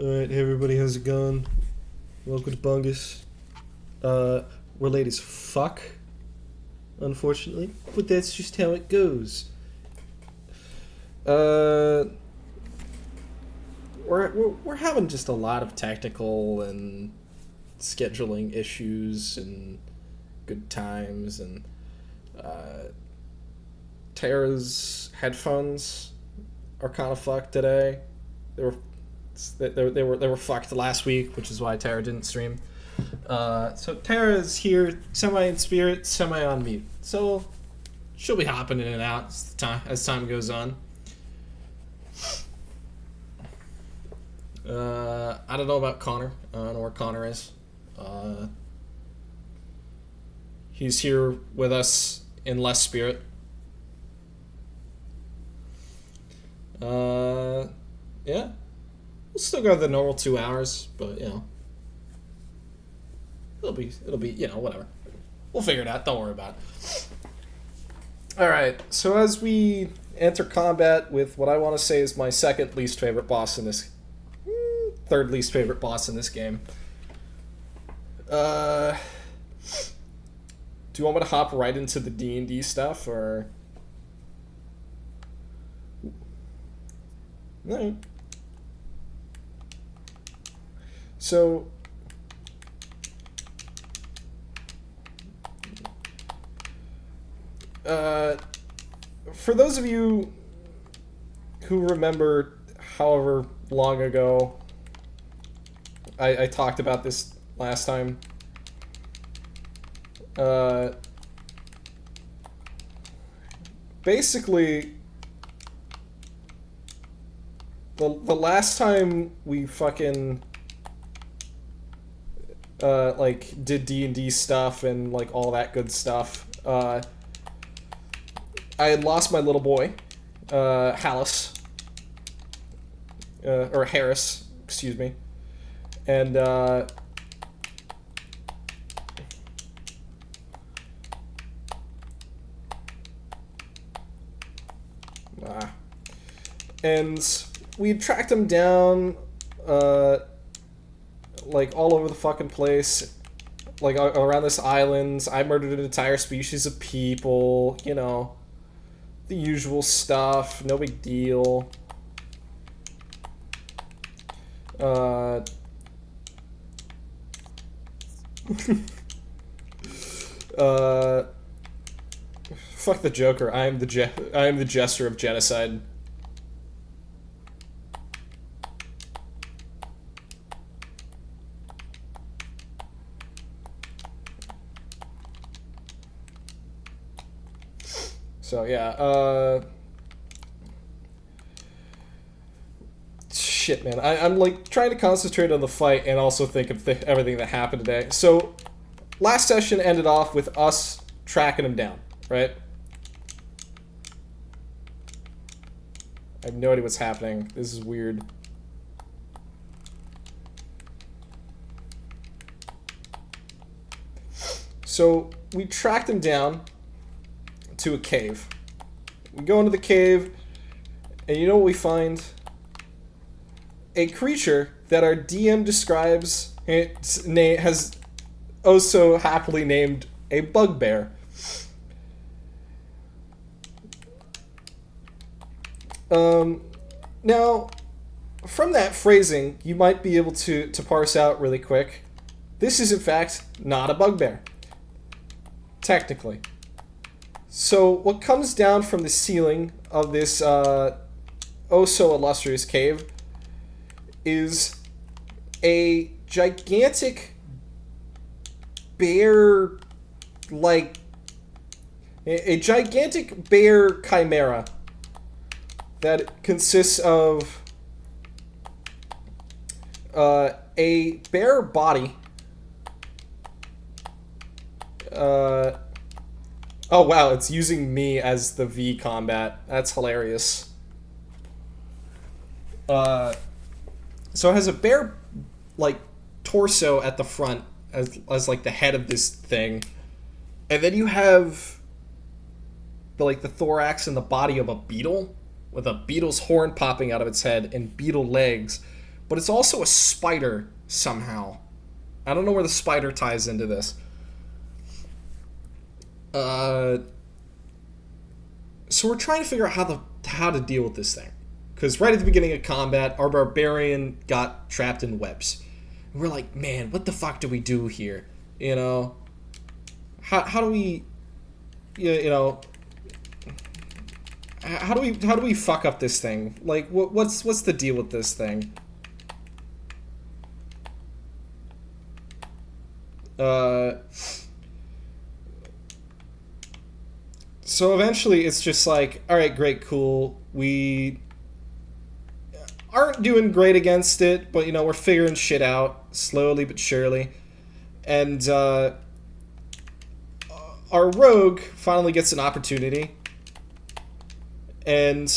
Alright, hey everybody, how's it going? Welcome to Bungus. We're late as fuck, unfortunately, but that's just how it goes. We're having just a lot of technical and scheduling issues and good times, and Tara's headphones are kind of fucked today. They were fucked last week, which is why Tara didn't stream. So Tara is here, semi in spirit, semi on mute. So she'll be hopping in and out as time goes on. I don't know about Connor. I don't know where Connor is. He's here with us in less spirit. Yeah. We'll still go the normal 2 hours, but it'll be whatever. We'll figure it out. Don't worry about it. All right. So as we enter combat with what I want to say is my second least favorite boss in this, third least favorite boss in this game. Do you want me to hop right into the D&D stuff, or? No. So, for those of you who remember however long ago I talked about this last time, basically, the last time we fucking did D&D stuff and like all that good stuff, I had lost my little boy, Harris, excuse me, and we had tracked him down, like all over the fucking place, like around this island. I murdered an entire species of people, the usual stuff, no big deal. Fuck the Joker. I am the jester of genocide. So yeah, shit, man. I'm like trying to concentrate on the fight and also think of everything that happened today. So last session ended off with us tracking him down, right? I have no idea what's happening. This is weird. So we tracked him down to a cave. We go into the cave, and you know what we find? A creature that our DM describes, has also happily named a bugbear. Now, from that phrasing, you might be able to parse out really quick. This is, in fact, not a bugbear. Technically. So, what comes down from the ceiling of this oh so illustrious cave is a gigantic bear, a gigantic bear chimera that consists of a bear body, oh wow, it's using me as the V combat. That's hilarious. So it has a bear, torso at the front as like the head of this thing. And then you have the thorax and the body of a beetle, with a beetle's horn popping out of its head and beetle legs, but it's also a spider somehow. I don't know where the spider ties into this. So we're trying to figure out how to deal with this thing. Because right at the beginning of combat, our barbarian got trapped in webs. And we're like, man, what the fuck do we do here? You know? How do we... You know... How do we fuck up this thing? Like, what's the deal with this thing? So eventually it's just like, alright, great, cool. We aren't doing great against it, but, you know, we're figuring shit out, slowly but surely. And, our rogue finally gets an opportunity. And,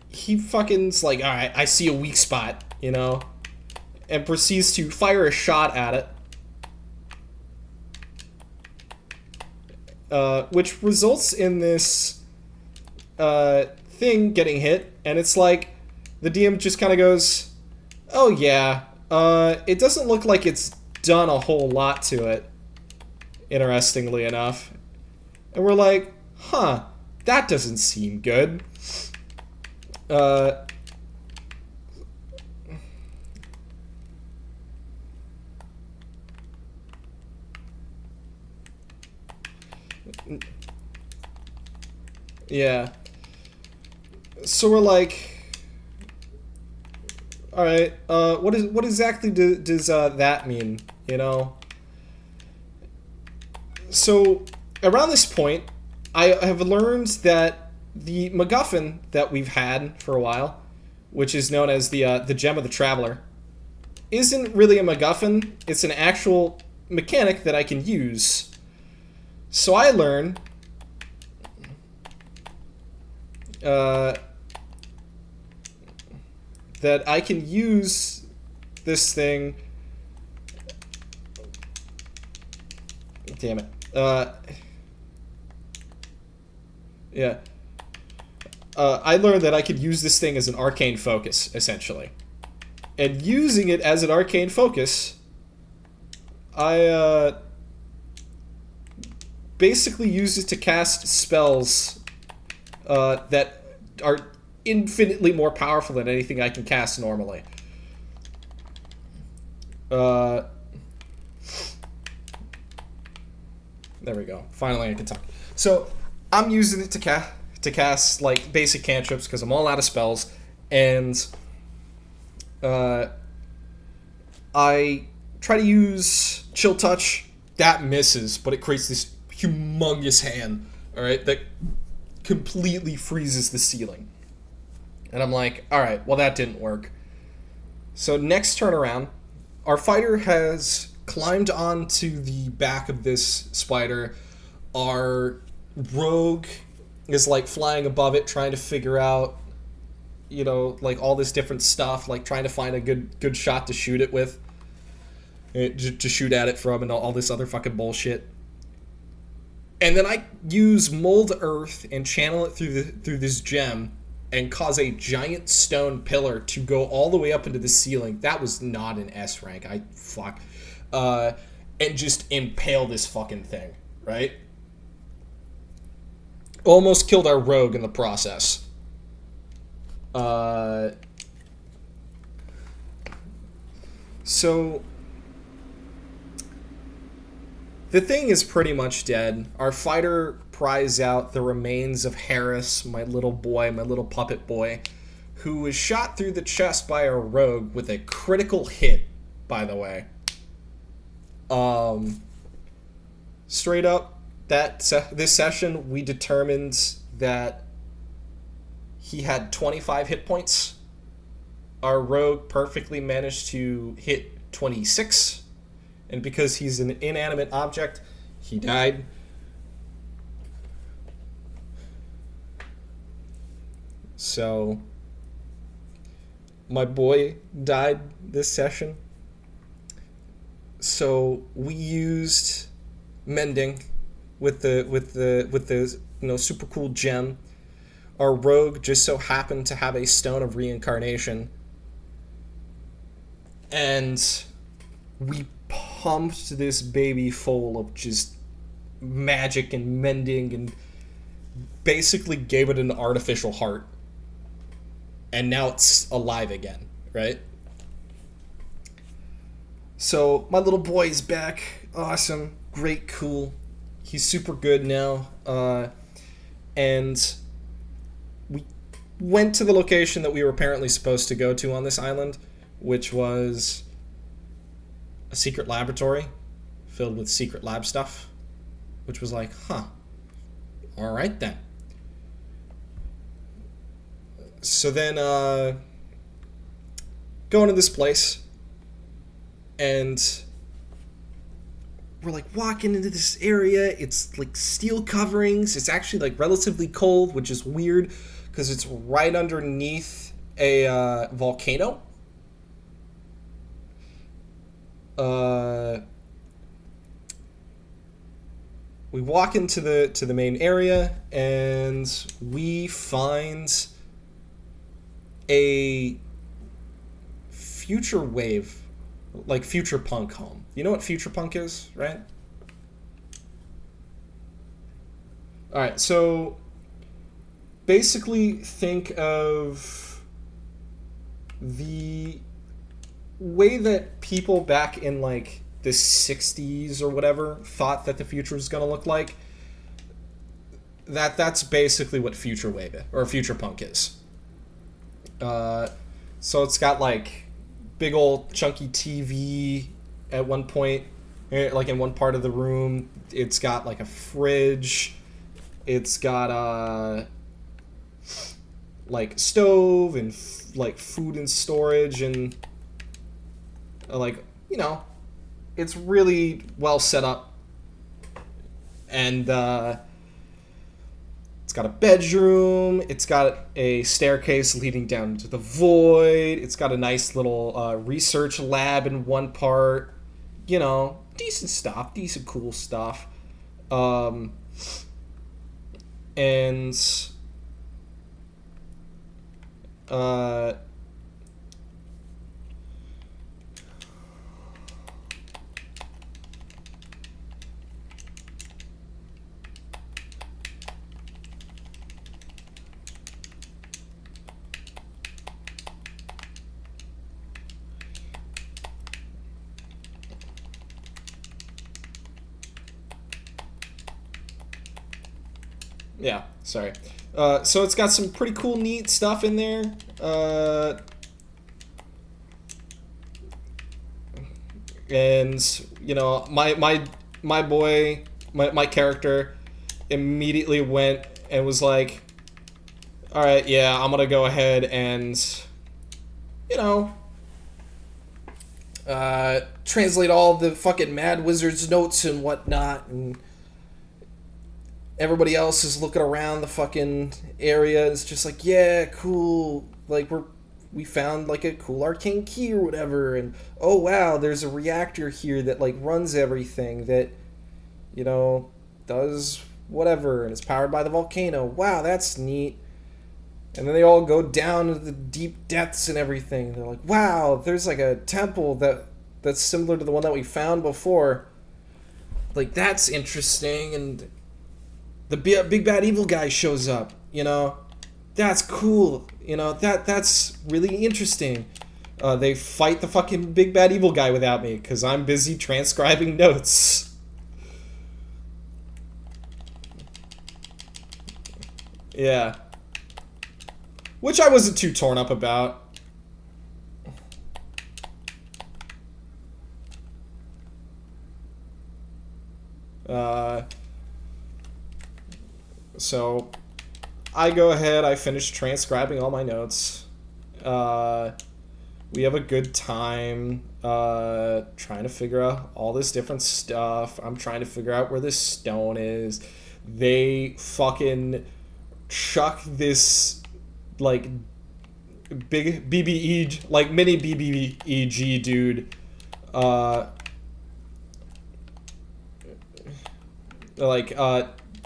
he fucking's like, alright, I see a weak spot, you know? And proceeds to fire a shot at it. Which results in this thing getting hit, and it's like the DM just kind of goes, oh yeah, it doesn't look like it's done a whole lot to it, interestingly enough. And we're like, huh, that doesn't seem good. Yeah. So we're like, all right, what exactly does that mean? You know. So around this point, I have learned that the MacGuffin that we've had for a while, which is known as the Gem of the Traveler, isn't really a MacGuffin. It's an actual mechanic that I can use. So I learn that I can use this thing. Damn it. Yeah. I learned that I could use this thing as an arcane focus, essentially. And using it as an arcane focus, I basically use it to cast spells that are infinitely more powerful than anything I can cast normally. There we go. Finally I can talk. So, I'm using it to cast like basic cantrips because I'm all out of spells, and I try to use Chill Touch. That misses, but it creates this humongous hand, alright, that completely freezes the ceiling. And I'm like, alright, well that didn't work. So next turn around, our fighter has climbed onto the back of this spider. Our rogue is like flying above it, trying to figure out, you know, like all this different stuff, like trying to find a good shot to shoot it with, to shoot at it from, and all this other fucking bullshit. And then I use Mold Earth and channel it through this gem and cause a giant stone pillar to go all the way up into the ceiling. That was not an S rank. And just impale this fucking thing, right? Almost killed our rogue in the process. So the thing is pretty much dead. Our fighter pries out the remains of Harris, my little boy, my little puppet boy, who was shot through the chest by a rogue with a critical hit, by the way. Straight up, this session, we determined that he had 25 hit points. Our rogue perfectly managed to hit 26. And because he's an inanimate object, he died. So, my boy died this session. So we used mending with the super cool gem. Our rogue just so happened to have a stone of reincarnation. And we pumped this baby full of just magic and mending and basically gave it an artificial heart. And now it's alive again, right? So my little boy is back. Awesome. Great, cool. He's super good now. And we went to the location that we were apparently supposed to go to on this island, which was a secret laboratory filled with secret lab stuff, which was like, huh, all right then. So then going to this place, and we're like walking into this area. It's like steel coverings. It's actually like relatively cold, which is weird because it's right underneath a volcano. We walk into the main area, and we find a future wave, like future punk home. You know what future punk is, right? All right, so basically think of the way that people back in like the 60s or whatever thought that the future was going to look like. That's basically what future wave or future punk is. So it's got like big old chunky TV at one point, like in one part of the room. It's got like a fridge. It's got like stove and like food and storage, and like, you know, it's really well set up. And it's got a bedroom. It's got a staircase leading down into the void. It's got a nice little research lab in one part. You know, decent stuff, decent cool stuff. And yeah, sorry. So it's got some pretty cool, neat stuff in there. And, you know, my boy, my character immediately went and was like, all right, yeah, I'm going to go ahead and, you know, translate all the fucking Mad Wizard's notes and whatnot, and everybody else is looking around the fucking area. It's just like, yeah, cool. Like, we found like a cool arcane key or whatever, and oh wow, there's a reactor here that like runs everything, that, you know, does whatever, and it's powered by the volcano. Wow, that's neat. And then they all go down into the deep depths and everything. They're like, wow, there's like a temple that's similar to the one that we found before. Like, that's interesting. And the big bad evil guy shows up, you know. That's cool. You know, that's really interesting. They fight the fucking big bad evil guy without me because I'm busy transcribing notes. Yeah. Which I wasn't too torn up about. So I go ahead, I finish transcribing all my notes. We have a good time trying to figure out all this different stuff. I'm trying to figure out where this stone is. They fucking chuck this like big BBE, like mini BBEG dude,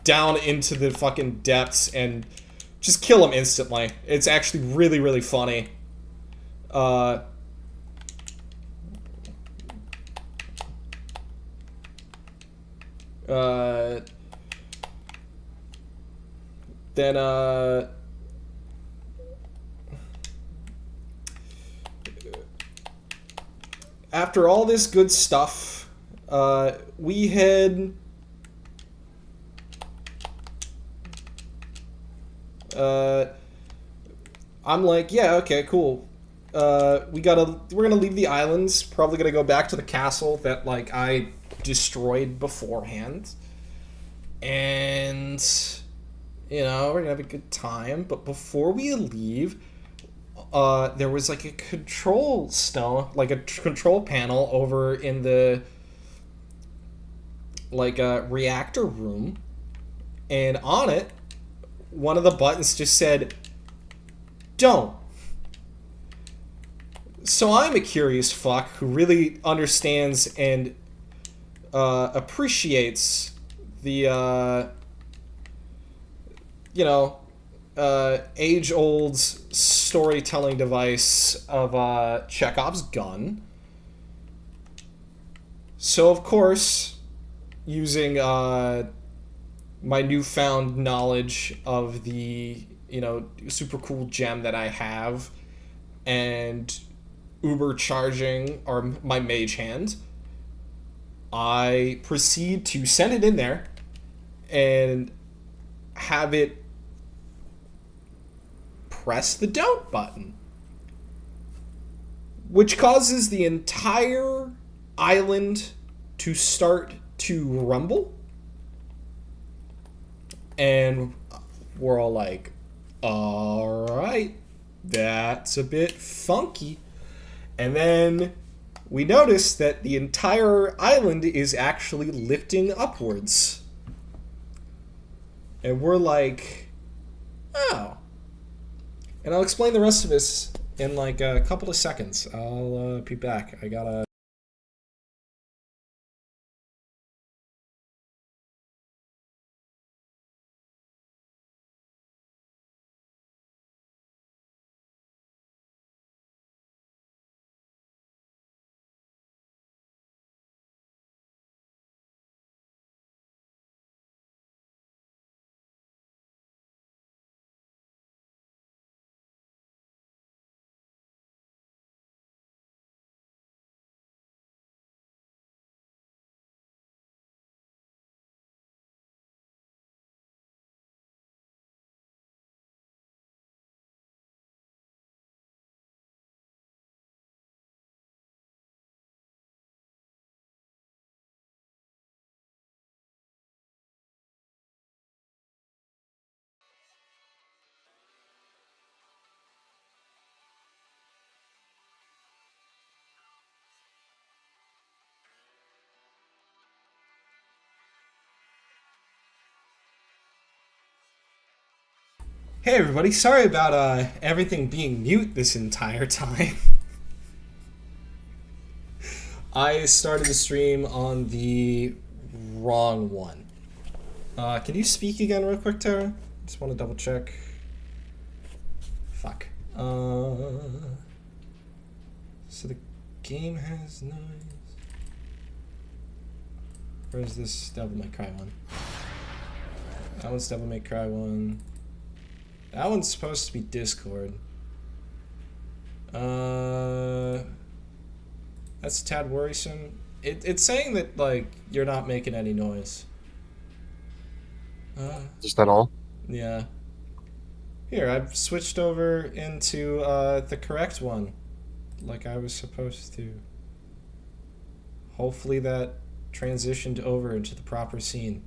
down into the fucking depths, and Just kill him instantly. It's actually really, really funny. Uh, uh, then, after all this good stuff, we had... I'm like, yeah, okay, cool. We're gonna leave the islands. Probably gonna go back to the castle that like I destroyed beforehand, and we're gonna have a good time. But before we leave, there was like a control stone, like a control panel over in the like a reactor room, and on it, one of the buttons just said, "Don't." So I'm a curious fuck who really understands and appreciates the, age-old storytelling device of Chekhov's gun. So, of course, using my newfound knowledge of the, super cool gem that I have, and Uber charging my mage hand, I proceed to send it in there and have it press the don't button, which causes the entire island to start to rumble. And we're all like, all right, that's a bit funky. And then we notice that the entire island is actually lifting upwards. And we're like, oh. And I'll explain the rest of this in like a couple of seconds. I'll be back. I gotta... Hey everybody, sorry about everything being mute this entire time. I started the stream on the wrong one. Can you speak again real quick, Tara? Just want to double check. Fuck. So the game has noise. Where's this Devil May Cry one? That one's Devil May Cry one. That one's supposed to be Discord. That's a tad worrisome. It's saying that, like, you're not making any noise. Is that all? Yeah. Here, I've switched over into the correct one, like I was supposed to. Hopefully that transitioned over into the proper scene.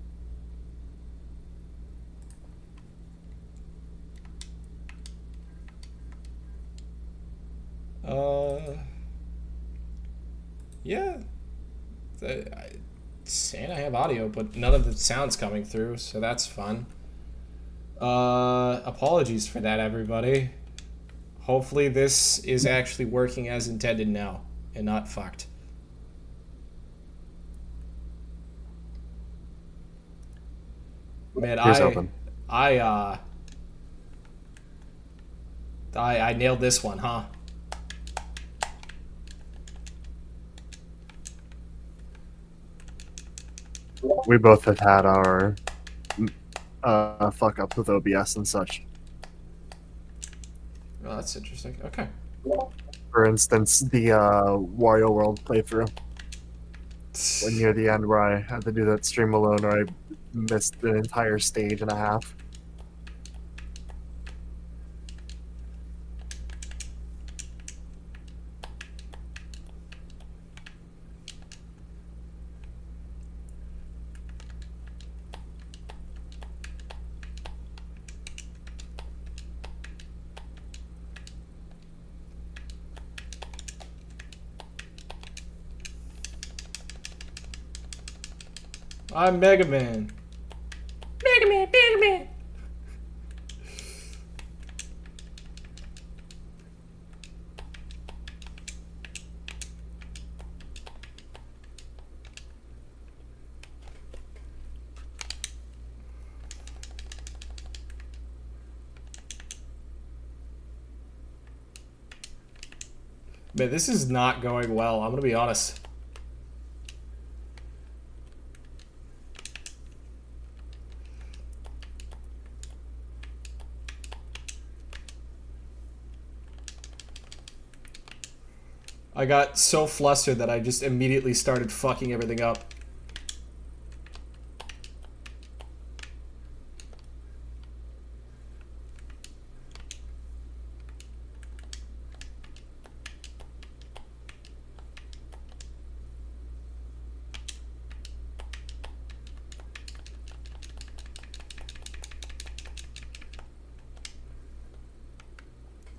Yeah. Saying I have audio, but none of the sound's coming through, so that's fun. Apologies for that, everybody. Hopefully this is actually working as intended now, and not fucked. Man, Here's open. I I nailed this one, huh? We both have had our fuck ups with OBS and such. Oh, that's interesting. Okay. For instance, the Wario World playthrough. When near the end where I had to do that stream alone, or I missed an entire stage and a half. I'm Mega Man. Mega Man, Mega Man. Man, this is not going well. I'm gonna be honest. I got so flustered that I just immediately started fucking everything up.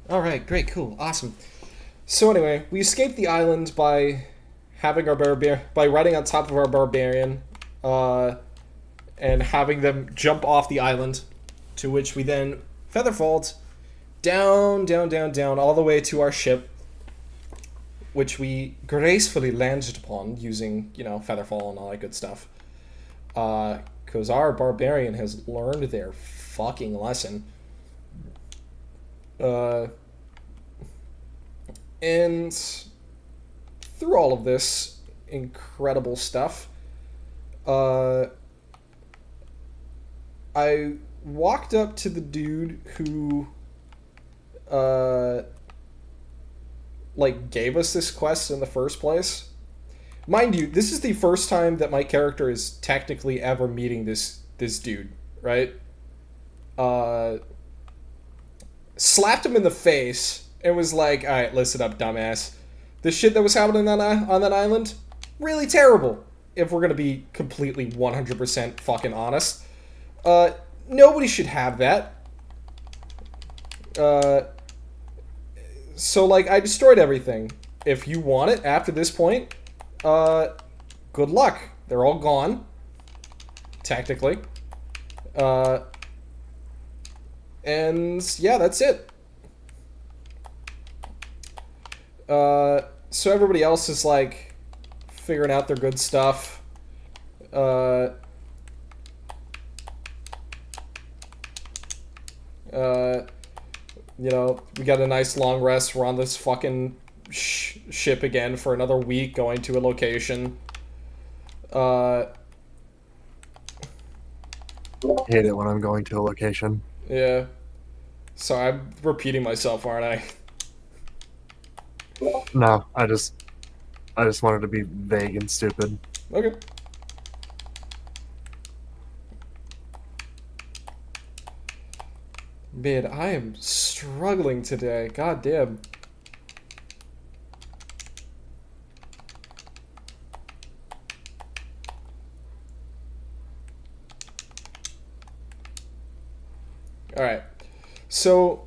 Alright, great, cool, awesome. So anyway, we escaped the island by having our by riding on top of our barbarian, and having them jump off the island, to which we then featherfalled down, down, down, down, all the way to our ship, which we gracefully landed upon using, featherfall and all that good stuff. Because our barbarian has learned their fucking lesson. And through all of this incredible stuff, I walked up to the dude who, gave us this quest in the first place. Mind you, this is the first time that my character is technically ever meeting this dude, right? Slapped him in the face. It was like, all right, listen up, dumbass. The shit that was happening on that island, really terrible. If we're gonna be completely 100% fucking honest, nobody should have that. So I destroyed everything. If you want it after this point, good luck. They're all gone, technically. And yeah, that's it. So everybody else is figuring out their good stuff. We got a nice long rest. We're on this fucking ship again for another week, going to a location. Hate it when I'm going to a location. Yeah. So I'm repeating myself, aren't I? No, I just wanted to be vague and stupid. Okay. Man, I am struggling today. God damn. Alright. So,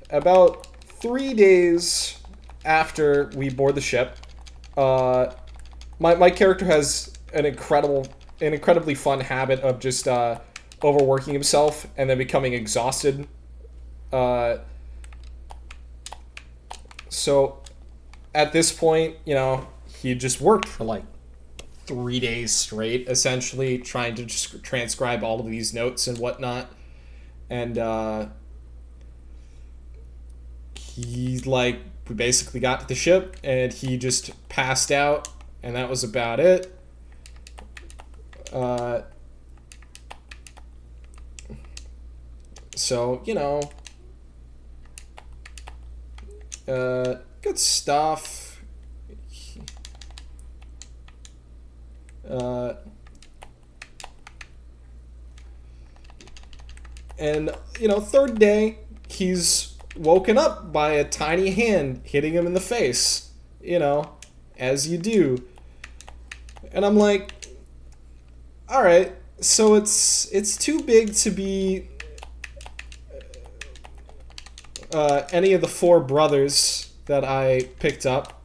about 3 days after we board the ship, my character has an incredibly fun habit of just overworking himself and then becoming exhausted. So at this point, he just worked for 3 days straight, essentially, trying to just transcribe all of these notes and whatnot. And he, like, we basically got to the ship, and he just passed out, and that was about it. So, good stuff. And, third day, he's woken up by a tiny hand hitting him in the face, as you do. And I'm like, all right, so it's too big to be any of the four brothers that I picked up,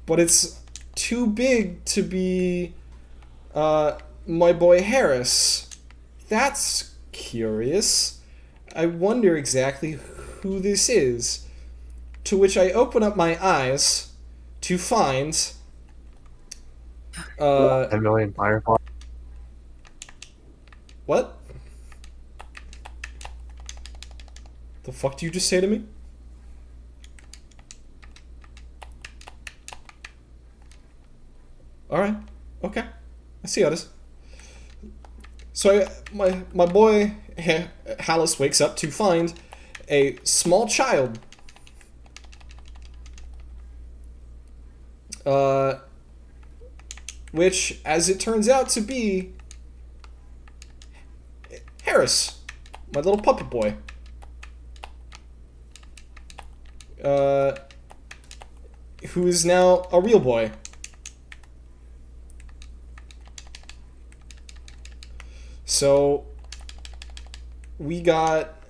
but it's too big to be my boy Harris. That's curious. I wonder exactly who this is. To which I open up my eyes to find 10 million Firefly. What? The fuck do you just say to me? Alright. Okay. I see how it is. So my boy Hallis wakes up to find a small child. Which, as it turns out to be, Harris, my little puppet boy. Who is now a real boy. So, we got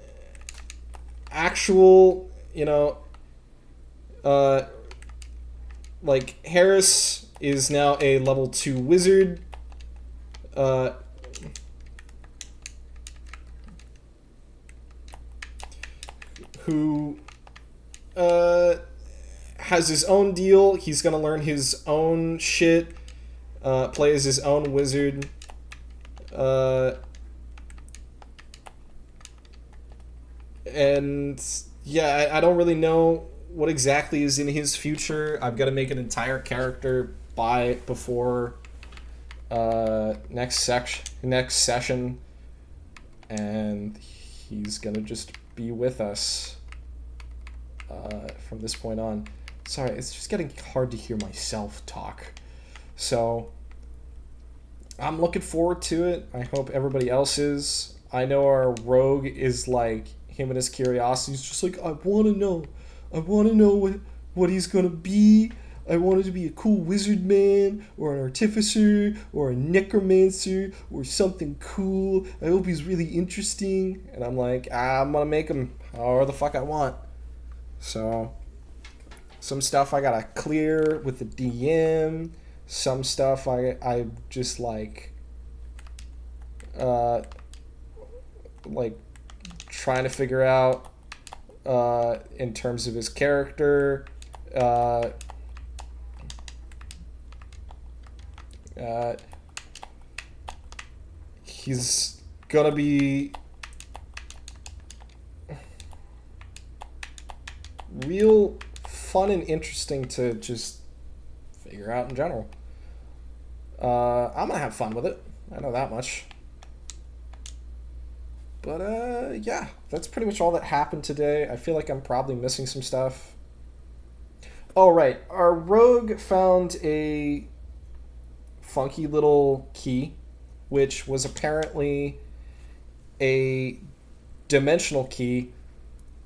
actual, like, Harris is now a level 2 wizard. Who has his own deal. He's gonna learn his own shit, play as his own wizard. And yeah, I don't really know what exactly is in his future. I've got to make an entire character before next session, and he's gonna just be with us from this point on. Sorry, it's just getting hard to hear myself talk. So I'm looking forward to it. I hope everybody else is. I know our rogue is like, him and his curiosity is just like, I want to know what he's gonna be. I want it to be a cool wizard man, or an artificer, or a necromancer, or something cool. I hope he's really interesting. And I'm like, I'm gonna make him however the fuck I want. So, some stuff I gotta clear with the DM. Some stuff I just like trying to figure out in terms of his character. He's gonna be real fun and interesting to just figure out in general. I'm gonna have fun with it. I know that much. But yeah, that's pretty much all that happened today. I feel like I'm probably missing some stuff. Oh, right. Our rogue found a funky little key, which was apparently a dimensional key,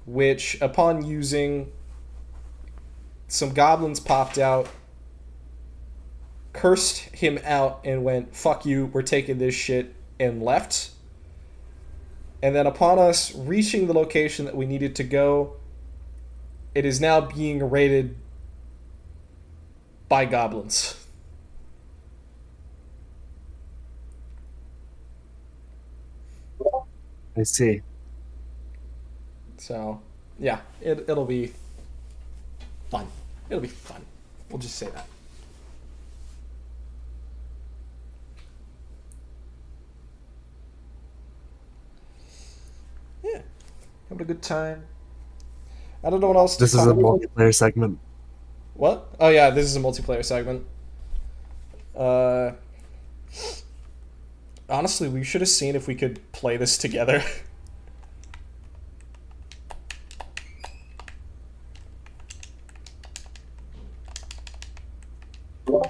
which, upon using, some goblins popped out, cursed him out, and went, fuck you, we're taking this shit, and left. And then upon us reaching the location that we needed to go, it is now being raided by goblins. I see. So, yeah, it'll be fun. It'll be fun. We'll just say that. Yeah, having a good time. I don't know what else to This is a talk about. multiplayer segment. What? Oh yeah, this is a multiplayer segment. Uh, honestly, we should have seen if we could play this together.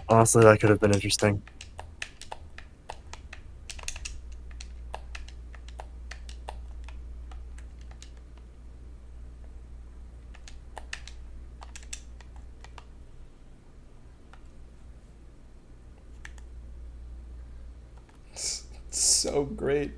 Honestly, that could have been interesting. It's so great.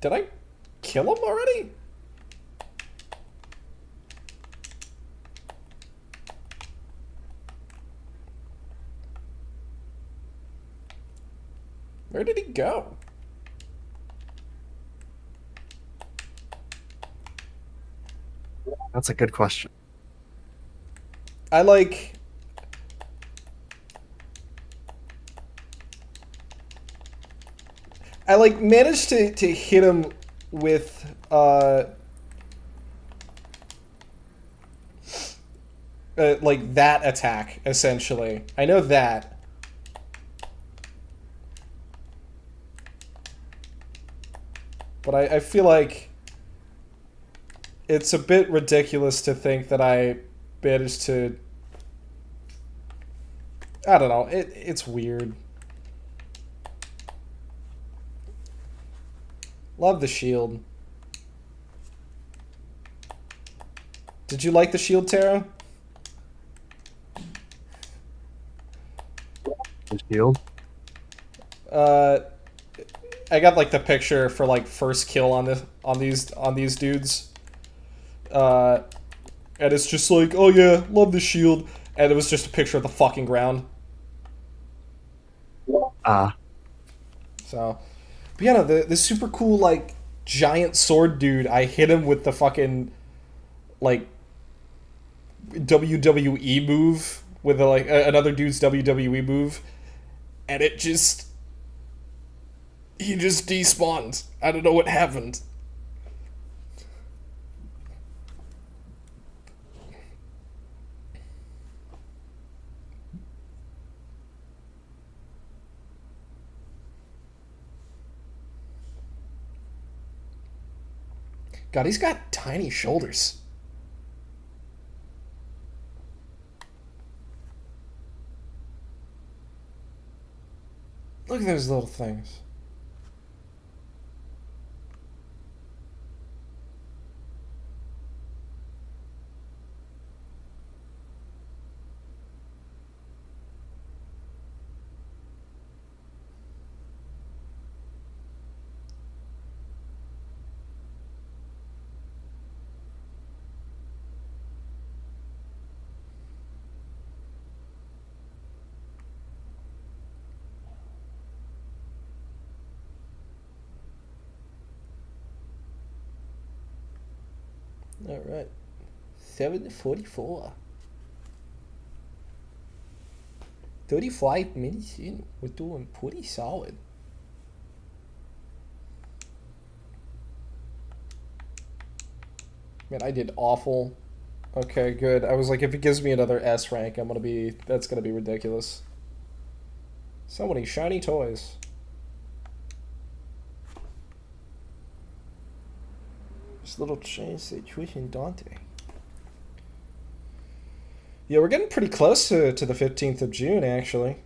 Did I kill him already? Where did he go? That's a good question. I like. I like managed to hit him with like that attack essentially. I know that. But I feel like it's a bit ridiculous to think that I managed to. I don't know. It's weird. Love the shield. Did you like the shield, Tara? The shield. I got like the picture for like first kill on these dudes. And it's just like, oh yeah, love the shield, and it was just a picture of the fucking ground. Ah. So, but yeah, no, the super cool like giant sword dude. I hit him with the fucking like WWE move with like another dude's WWE move, and it just he just despawned. I don't know what happened. God, he's got tiny shoulders. Look at those little things. All right, 7:44. 35 minutes in, we're doing pretty solid. Man, I did awful. Okay, good. I was like, if it gives me another S rank, that's gonna be ridiculous. So many shiny toys. This little change situation, Dante. Yeah, we're getting pretty close to the 15th of June, actually.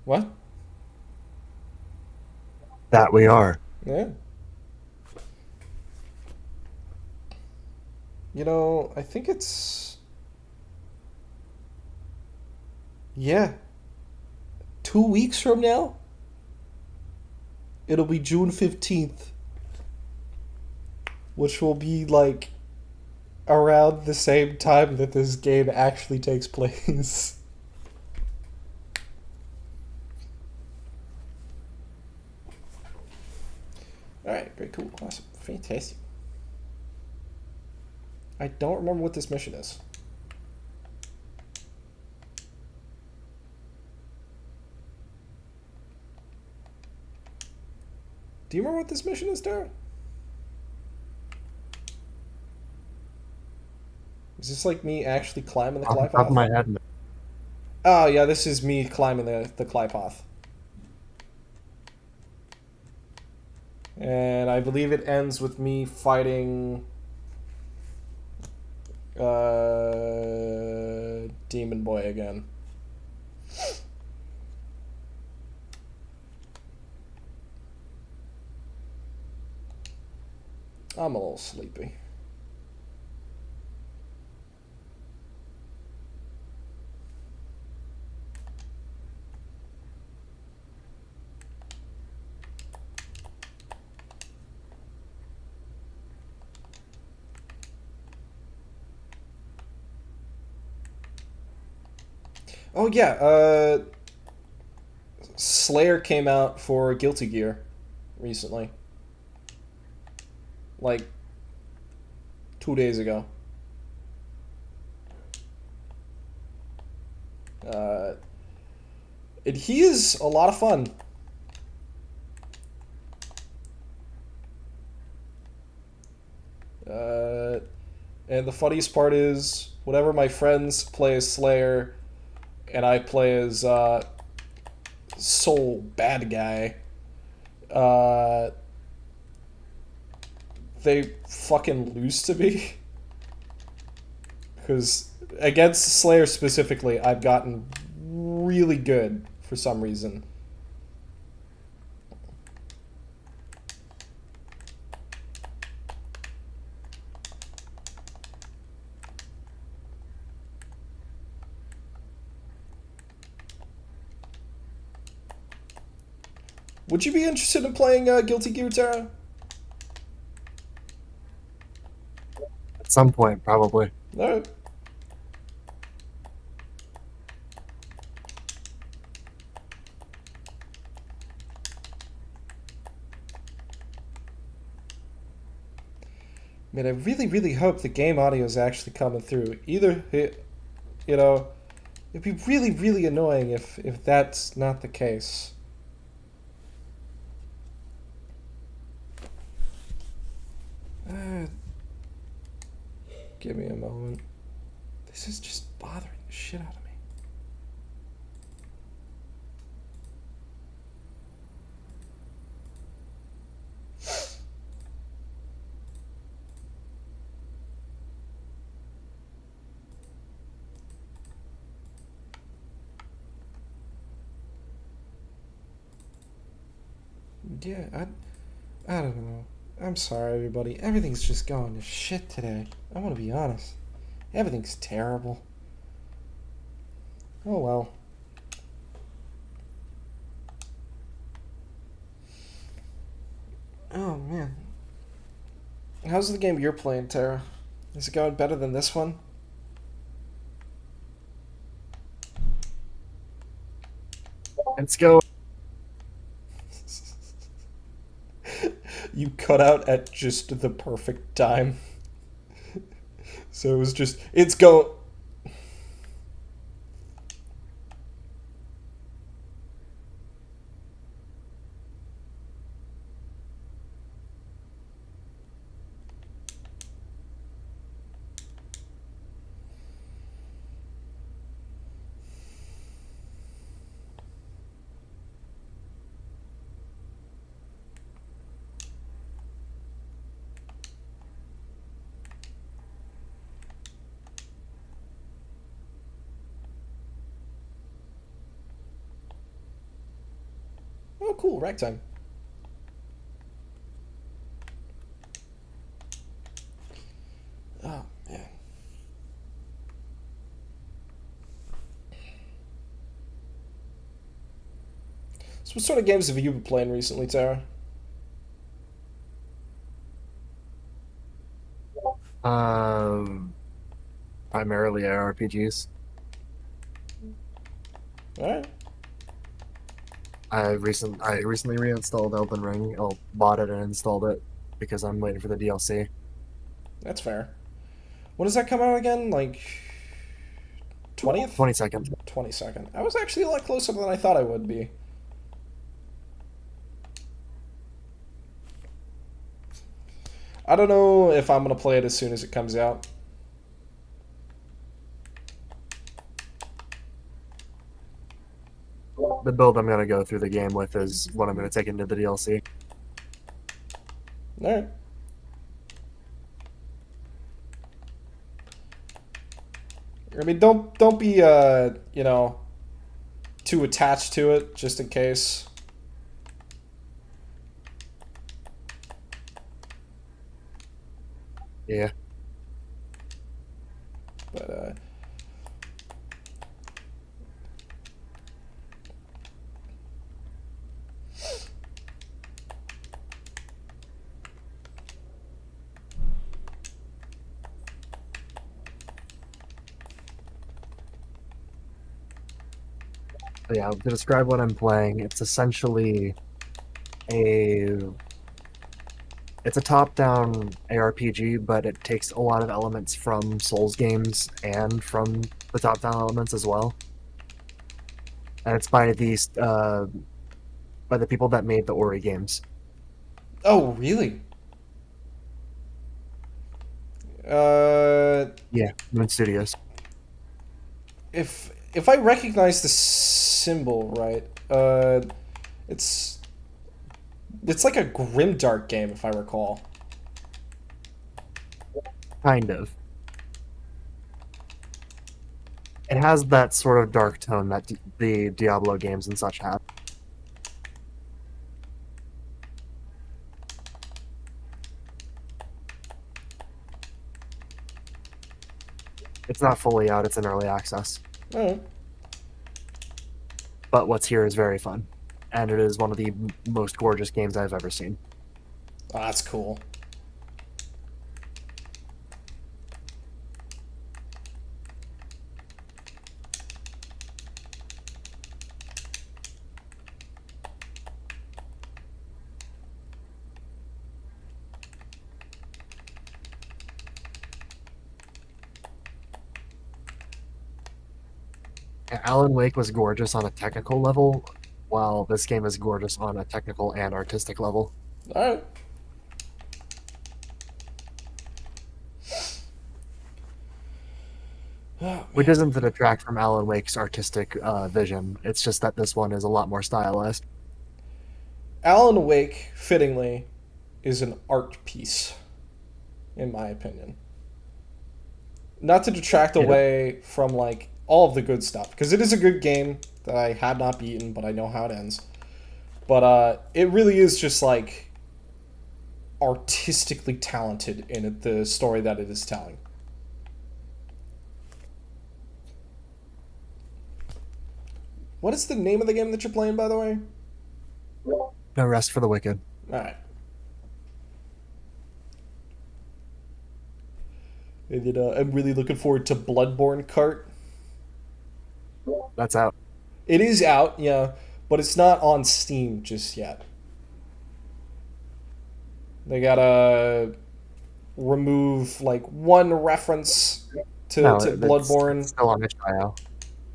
What? That we are. Yeah. I think it's, yeah, 2 weeks from now. It'll be June 15th, which will be like around the same time that this game actually takes place. All right, very cool, awesome, fantastic. I don't remember what this mission is. Do you remember what this mission is, Tara? Is this like me actually climbing the Off the top of my Clypath? head, Oh yeah, this is me climbing the Clypath. And I believe it ends with me fighting Demon Boy again. I'm a little sleepy. Oh yeah, Slayer came out for Guilty Gear recently. Like 2 days ago. Uh, and he is a lot of fun. And the funniest part is, whenever my friends play as Slayer, and I play as Soul Bad Guy, uh, they fucking lose to me. Because against Slayer specifically, I've gotten really good for some reason. Would you be interested in playing Guilty Gear, Tara? at some point, probably. Alright. I mean, I really, really hope the game audio is actually coming through. Either, you know, it'd be really, really annoying if that's not the case. Uh, give me a moment. This is just bothering the shit out of me. Yeah, I don't know. I'm sorry, everybody. Everything's just going to shit today. I want to be honest. Everything's terrible. Oh well. Oh man. How's the game you're playing, Tara? Is it going better than this one? Let's go. You cut out at just the perfect time. So it was just, it's go. Oh, cool, ragtime. Oh, man. So what sort of games have you been playing recently, Tara? Um, Primarily RPGs. All right, I recently reinstalled Elden Ring. I bought it and installed it because I'm waiting for the DLC. that's fair. When does that come out again? Like 20th? 22nd. 22nd. I was actually a lot closer than I thought I would be. I don't know if I'm gonna play it as soon as it comes out. The build I'm gonna go through the game with is what I'm gonna take into the DLC. All right. I mean, don't be too attached to it, just in case. Yeah. But But yeah, to describe what I'm playing, it's essentially a it's a top-down ARPG, but it takes a lot of elements from Souls games and from the top-down elements as well. And it's by the people that made the Ori games. oh, really? Uh, Yeah, Moon Studios. if I recognize the symbol right, it's it's like a grimdark game, if I recall. Kind of. It has that sort of dark tone that the Diablo games and such have. It's not fully out, it's in early access. All right. But what's here is very fun. And it is one of the most gorgeous games I've ever seen. Oh, that's cool. Alan Wake was gorgeous on a technical level, while this game is gorgeous on a technical and artistic level. All right. Oh, Which man. isn't to detract from Alan Wake's artistic vision. It's just that this one is a lot more stylized. Alan Wake, fittingly, is an art piece, in my opinion. Not to detract It, away from like all of the good stuff, because it is a good game that I have not beaten, but I know how it ends. But it really is just like artistically talented in it, the story that it is telling. What is the name of the game that you're playing, by the way? no rest for the wicked. All right. And then, I'm really looking forward to Bloodborne Kart. That's out. It is out, yeah, but it's not on Steam just yet. They gotta remove like one reference No, to it's Bloodborne. still on itch.io.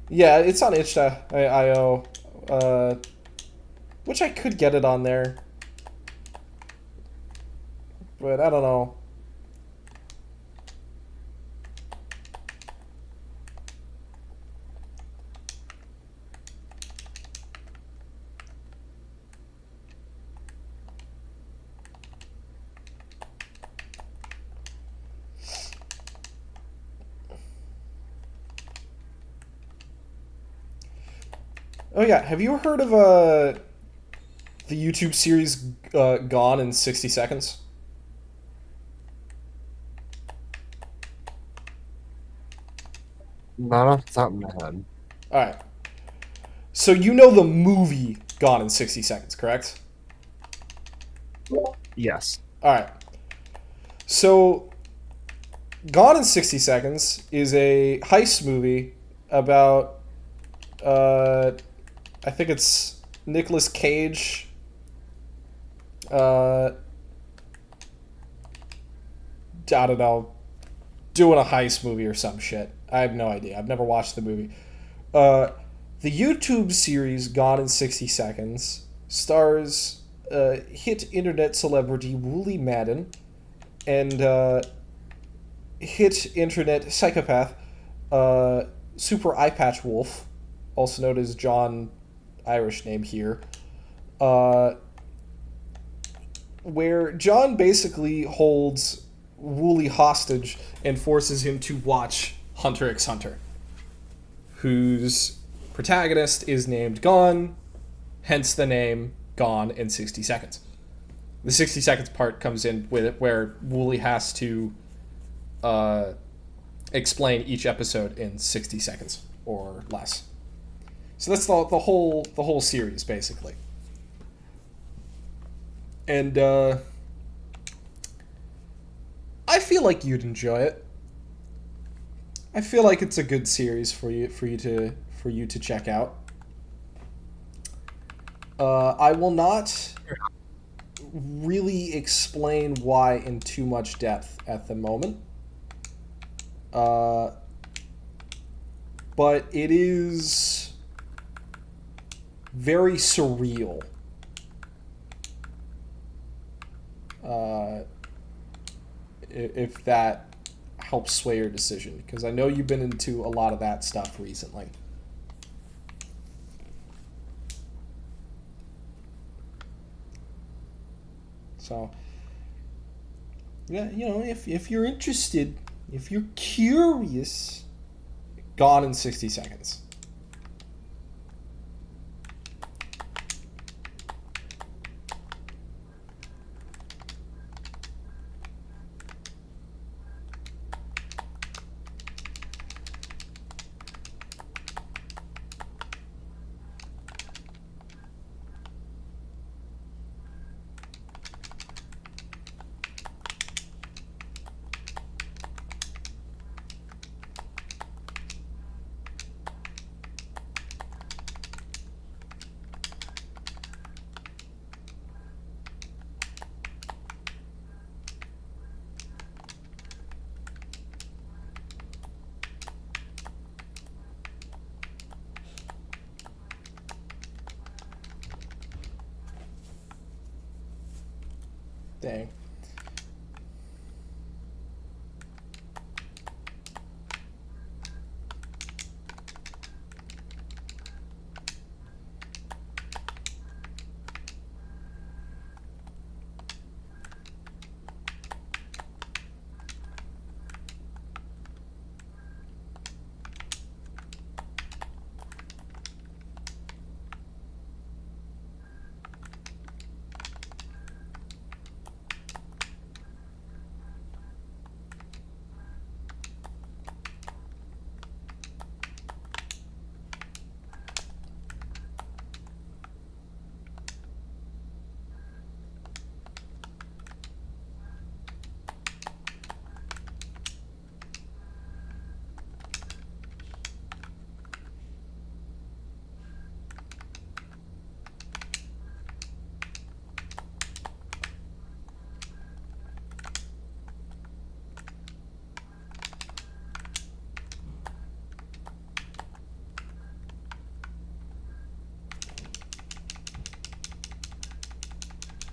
Yeah, it's on itch.io, which I could get it on there, but I don't know. Oh yeah, have you heard of the YouTube series Gone in 60 Seconds? Not off the top of my head. All right. So you know the movie Gone in 60 Seconds, correct? Yes. All right. So, Gone in 60 Seconds is a heist movie about, I think it's Nicolas Cage. I don't know, doing a heist movie or some shit. I have no idea. I've never watched the movie. Uh, the YouTube series Gone in 60 Seconds stars hit internet celebrity Wooly Madden and hit internet psychopath Super Eyepatch Wolf, also known as John, Irish name here, uh, where John basically holds Wooly hostage and forces him to watch Hunter x Hunter, whose protagonist is named Gone, hence the name Gone in 60 Seconds. The 60 seconds part comes in with it where Wooly has to explain each episode in 60 seconds or less. So that's the whole series basically. And I feel like you'd enjoy it. I feel like it's a good series for you to check out. I will not really explain why in too much depth at the moment. But it is very surreal. If that helps sway your decision, because I know you've been into a lot of that stuff recently. So, yeah, if you're interested, if you're curious, Gone in 60 Seconds. Dang.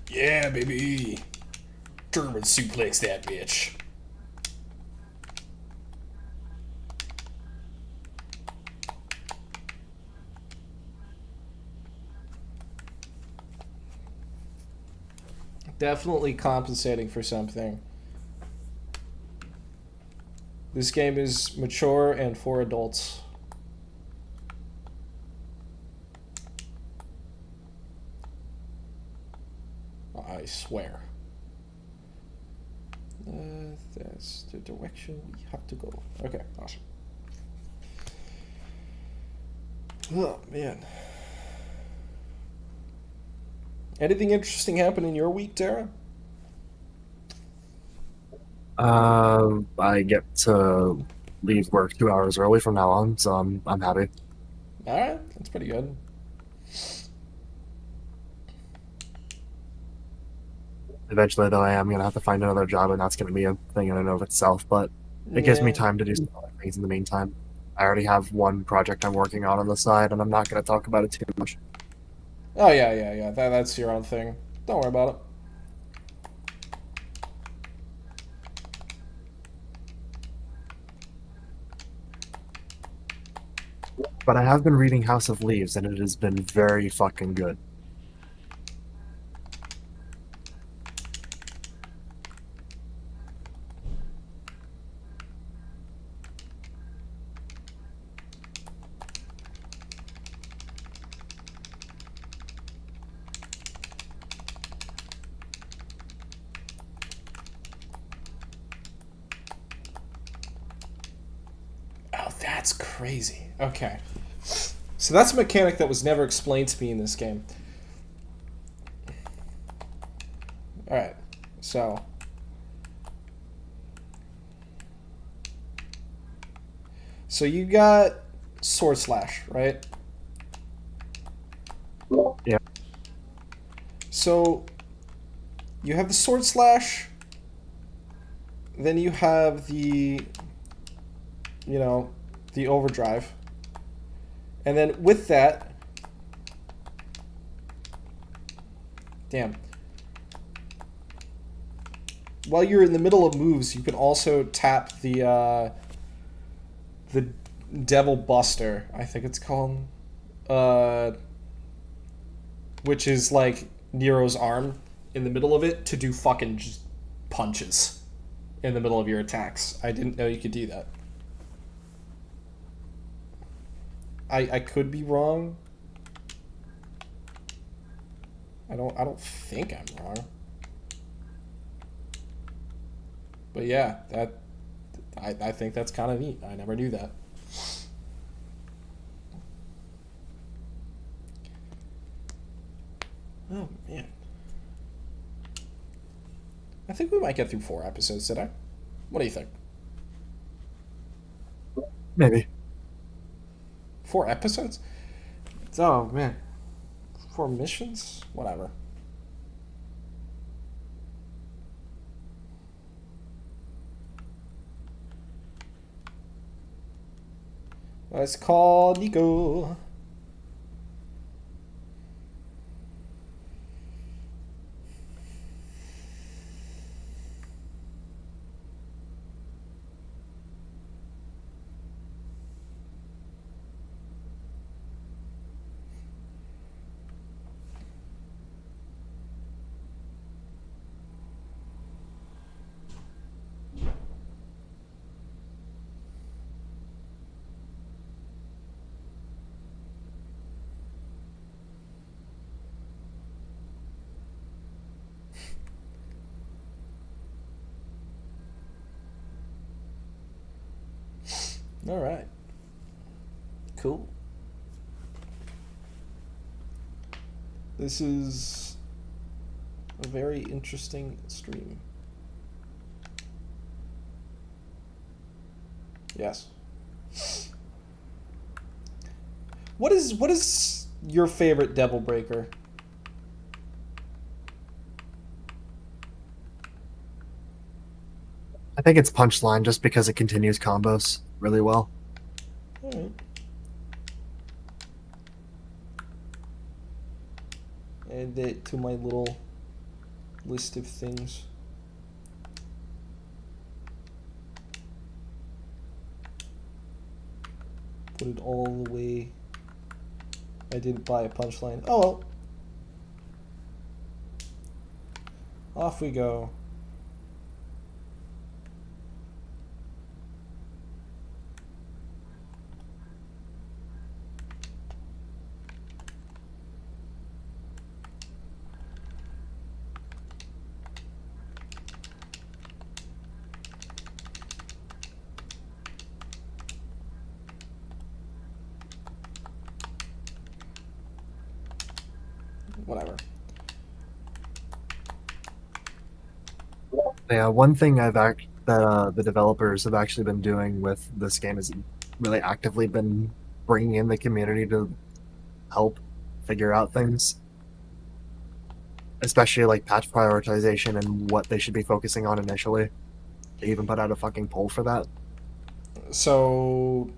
Yeah, baby. German suplex that bitch. Definitely compensating for something. This game is mature and for adults. I swear. That's the direction we have to go. Okay, awesome. Oh, man. Anything interesting happen in your week, Tara? I get to leave work 2 hours early from now on, so I'm happy. All right, that's pretty good. Eventually, though, I am gonna have to find another job, and that's gonna be a thing in and of itself. But it gives me Yeah. time to do some other things in the meantime. I already have one project I'm working on the side, and I'm not gonna talk about it too much. Oh yeah, yeah, yeah. That's your own thing. Don't worry about it. But I have been reading House of Leaves, and it has been very fucking good. Oh, that's crazy. Okay. So that's a mechanic that was never explained to me in this game. All right. So you got sword slash, right? Yeah. So you have the sword slash, then you have you know, the overdrive. And then with that, damn. While you're in the middle of moves, you can also tap the Devil Buster, I think it's called, uh, which is like Nero's arm in the middle of it to do fucking just punches in the middle of your attacks. I didn't know you could do that. I could be wrong. I don't think I'm wrong. But yeah, I think that's kind of neat. I never knew that. Oh man. I think we might get through 4 episodes today. What do you think? Maybe. 4 episodes? Oh man. 4 missions? Whatever. Let's call Nico. All right. Cool. This is a very interesting stream. Yes. What is your favorite Devil Breaker? I think it's Punchline just because it continues combos really well. All right. Add it to my little list of things. Put it all the way. I didn't buy a punchline. Oh well. Off we go. Whatever. Yeah, one thing that the developers have actually been doing with this game is really actively been bringing in the community to help figure out things, especially like patch prioritization and what they should be focusing on initially. They even put out a fucking poll for that. So,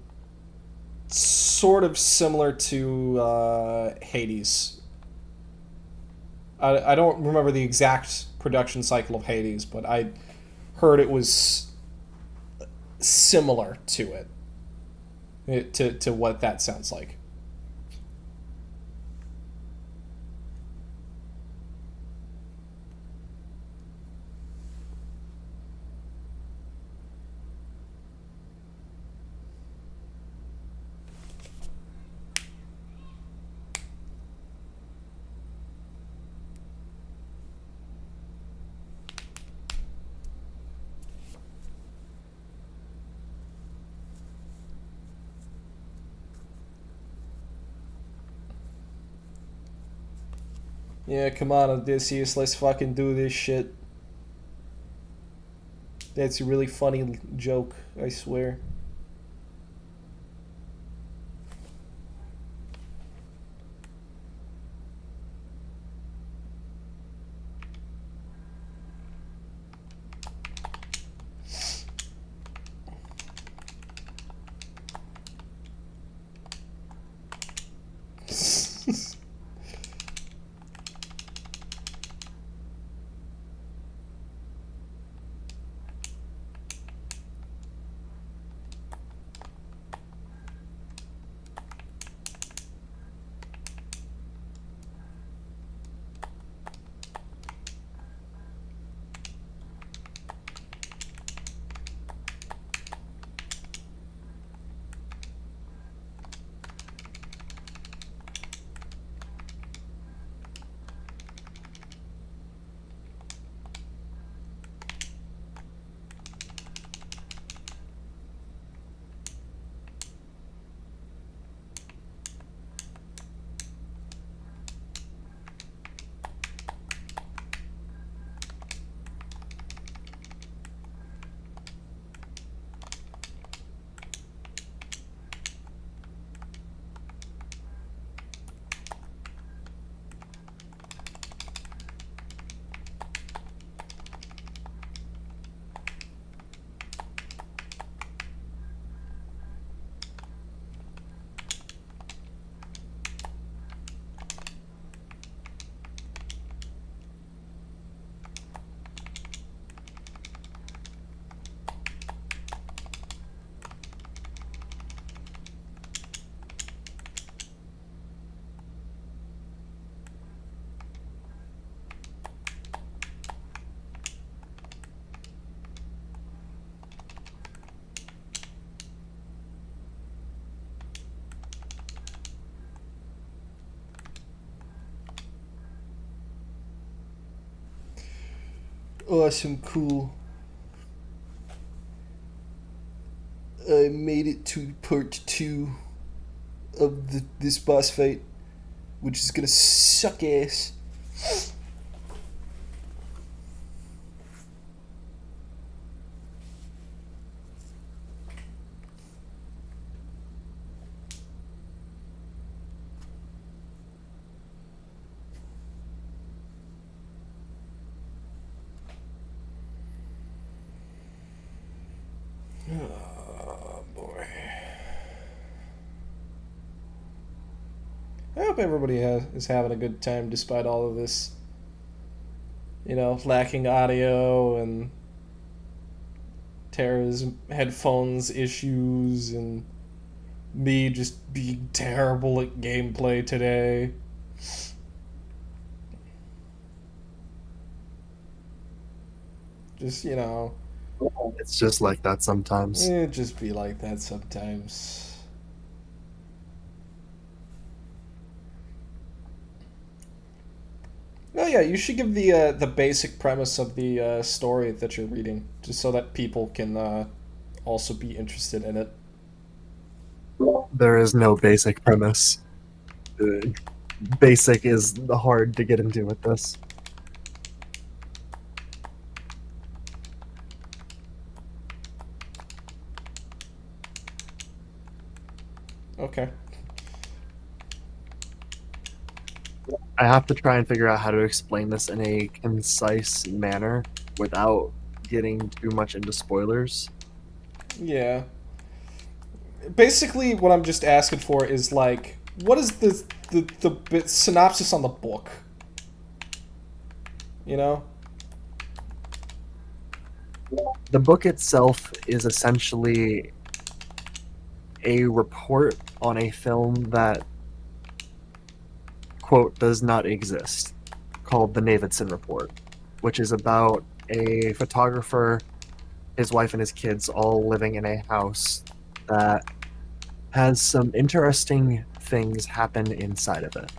sort of similar to Hades. I don't remember the exact production cycle of Hades, but I heard it was similar to to what that sounds like. Yeah, come on, Odysseus, let's fucking do this shit. That's a really funny joke, I swear. Awesome, cool. I made it to part 2 of this boss fight, which is gonna suck ass. Oh boy. I hope everybody is having a good time despite all of this, lacking audio and Tara's headphones issues and me just being terrible at gameplay today. Just, It's just like that sometimes. it just be like that sometimes. Oh yeah, you should give the basic premise of the story that you're reading, just so that people can also be interested in it. There is no basic premise. Uh, Basic is hard to get into with this. Okay. I have to try and figure out how to explain this in a concise manner without getting too much into spoilers. Yeah. Basically, what I'm just asking for is like, what is the synopsis on the book? You know? The book itself is essentially a report on a film that, quote, does not exist, called the Navidson Report, which is about a photographer, his wife, and his kids all living in a house that has some interesting things happen inside of it.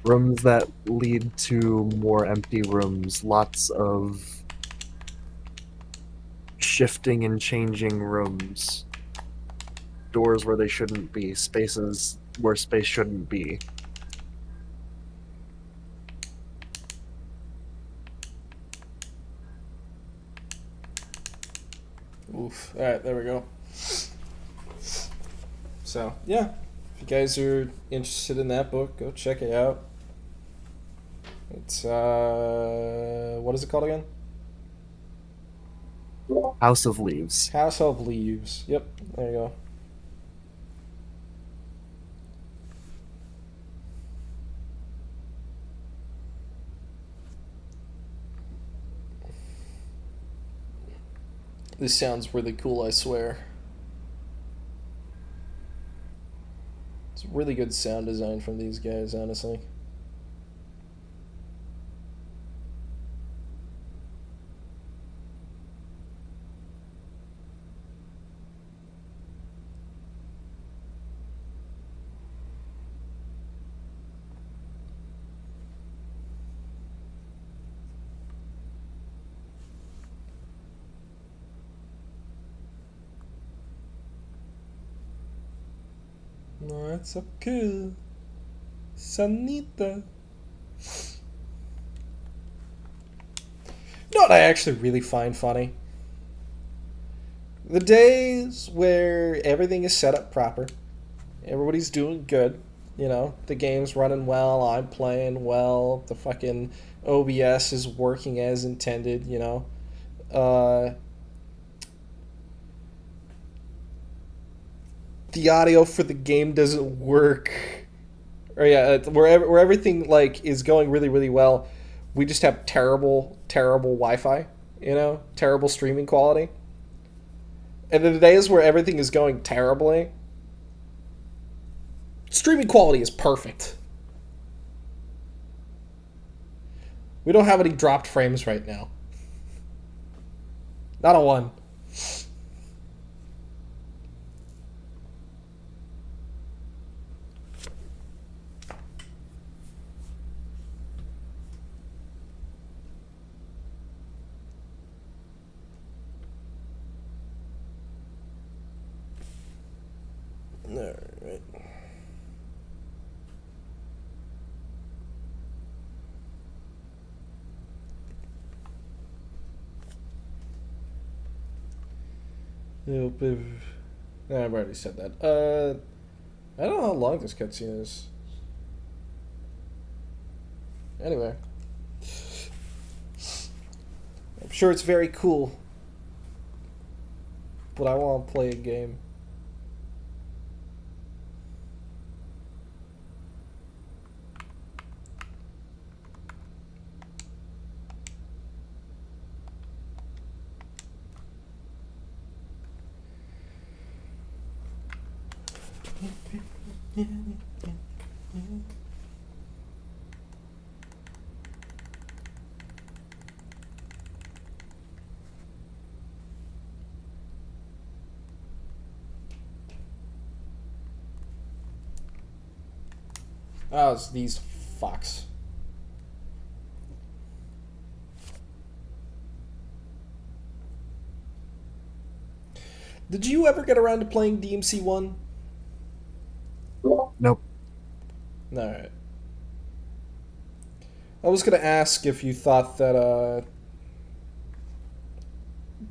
Rooms that lead to more empty rooms, lots of shifting and changing rooms, doors where they shouldn't be, spaces where space shouldn't be. Oof. Alright, there we go. So, yeah. If you guys are interested in that book, go check it out. It's, what is it called again? House of Leaves. House of Leaves. Yep, there you go. This sounds really cool, I swear. It's really good sound design from these guys, honestly. No, it's okay. Sanita. You know what I actually really find funny? The days where everything is set up proper, everybody's doing good, you know, the game's running well, I'm playing well, the fucking OBS is working as intended, you know. Uh, the audio for the game doesn't work. Or yeah, where everything like is going really really well, we just have terrible Wi-Fi, you know, terrible streaming quality. And then the days where everything is going terribly, streaming quality is perfect. We don't have any dropped frames right now. Not a one. Alright. I've already said that. I don't know how long this cutscene is. Anyway. I'm sure it's very cool. But I want to play a game. Oh, it's these fucks. Did you ever get around to playing DMC 1? Nope. Alright. I was gonna ask if you thought that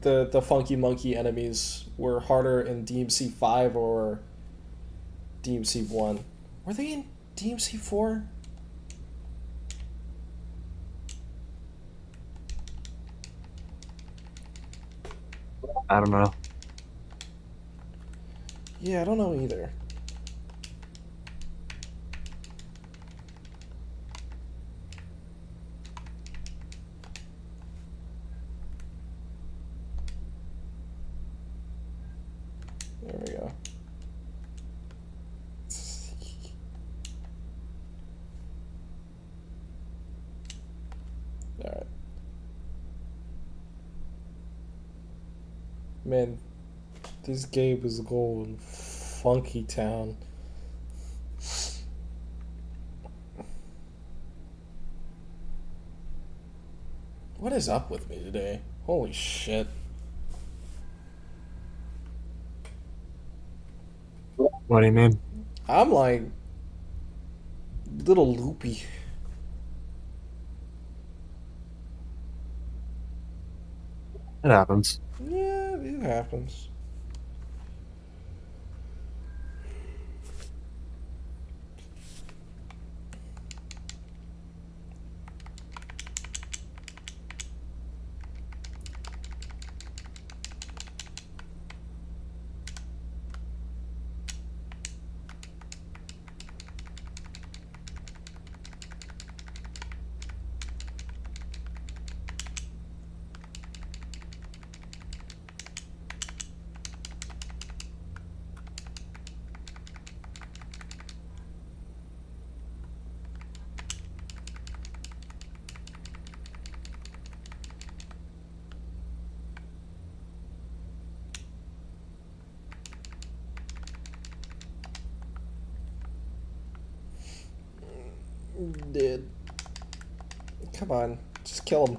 the funky monkey enemies were harder in DMC 5 or DMC 1. Were they in DMC 4? I don't know. Yeah, I don't know either. There we go. Alright. Man, this game is going funky town. What is up with me today? Holy shit. What do you mean? I'm like little loopy. It happens. Yeah, it happens. Dead. Come on, just kill him.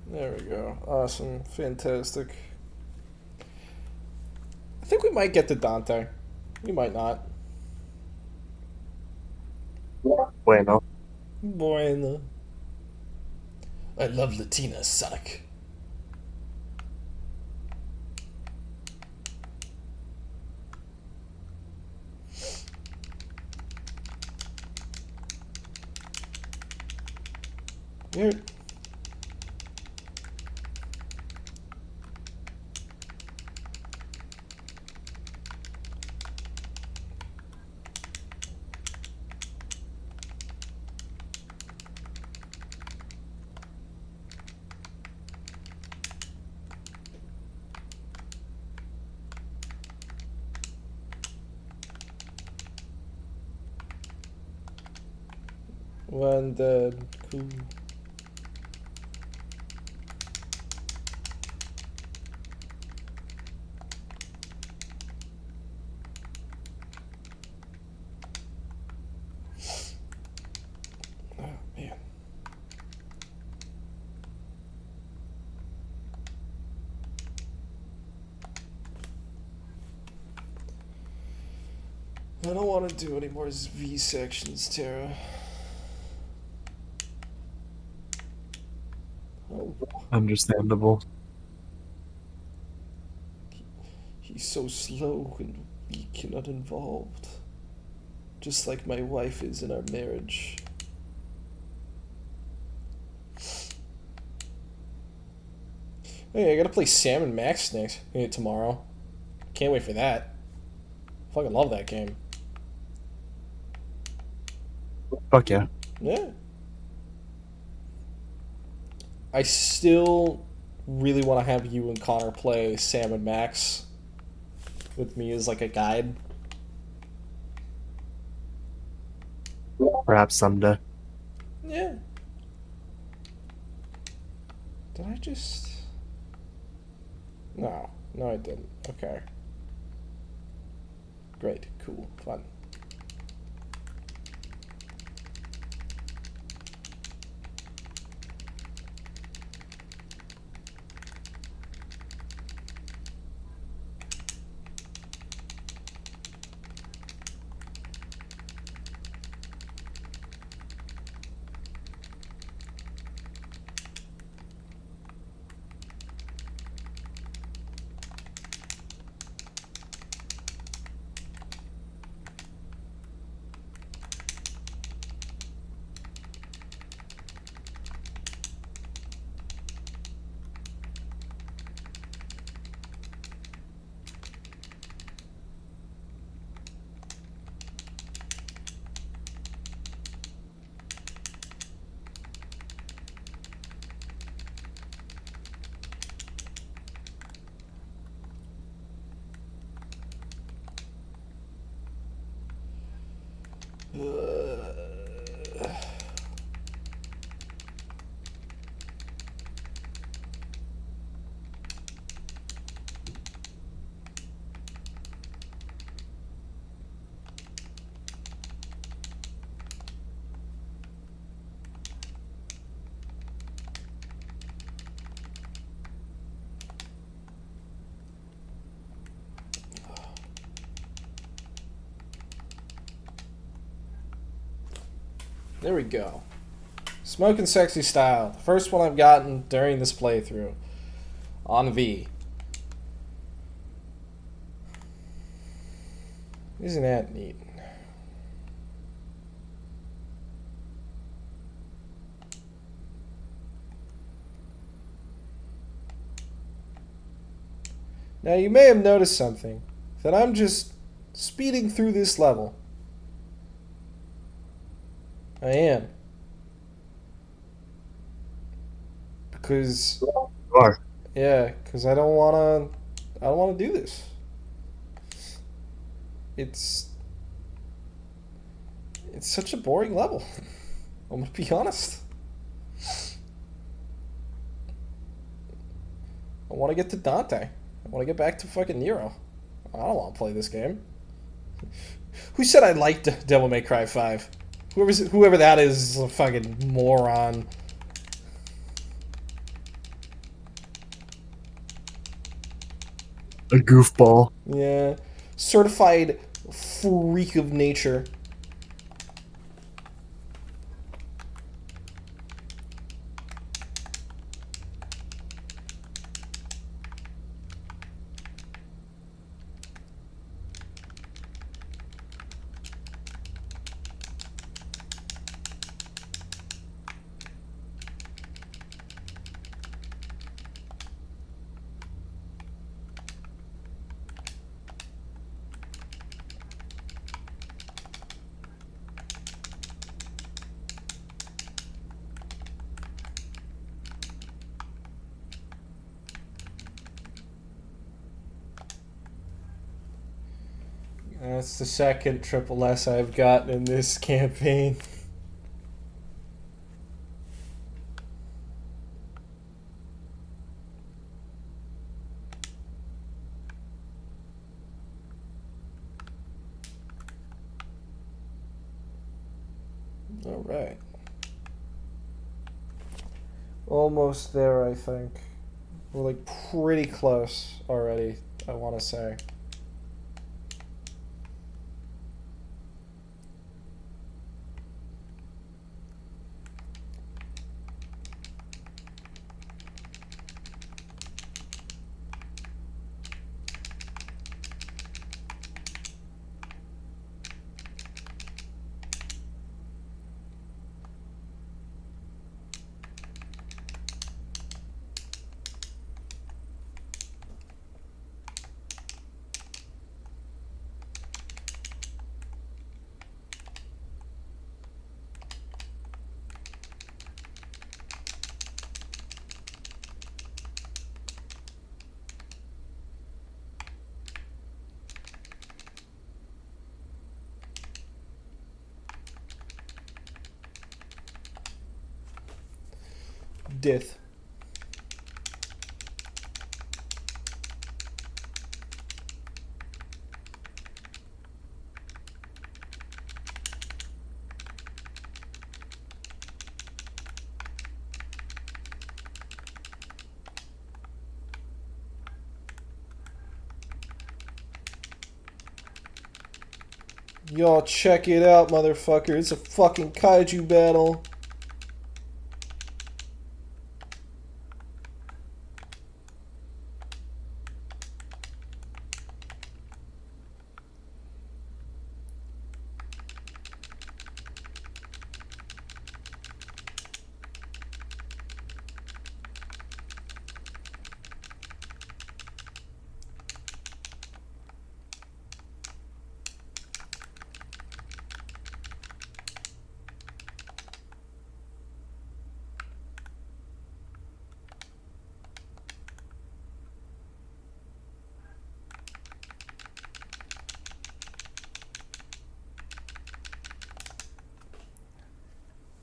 There we go. Awesome. Fantastic. I think we might get to Dante. We might not. Bueno. Bueno. I love Latina, Sonic. Weird. One dead. Cool. Oh, man. I don't want to do any more V sections, Tara. Oh, Understandable. he's so slow and weak and uninvolved. Just like my wife is in our marriage. Hey, I gotta play Sam and Max next tomorrow. Can't wait for that. Fucking love that game. Fuck yeah. Yeah. I still really want to have you and Connor play Sam and Max with me as like a guide. Perhaps someday. Yeah. Did I just... No. No, I didn't. Okay. Great. Cool. Fun. There we go. Smoking Sexy Style. The first one I've gotten during this playthrough. On V. Isn't that neat? Now you may have noticed something. That I'm just speeding through this level. I am. Because Or yeah, because I don't wanna do this. It's such a boring level. I'm gonna be honest. I want to get to Dante. I want to get back to fucking Nero. I don't want to play this game. Who said I liked Devil May Cry 5? Whoever that is a fucking moron. a goofball. Yeah. Certified freak of nature. That's the second triple S I've gotten in this campaign. Alright. Almost there, I think. We're like pretty close already, I want to say. Death. Y'all check it out, motherfucker. It's a fucking kaiju battle.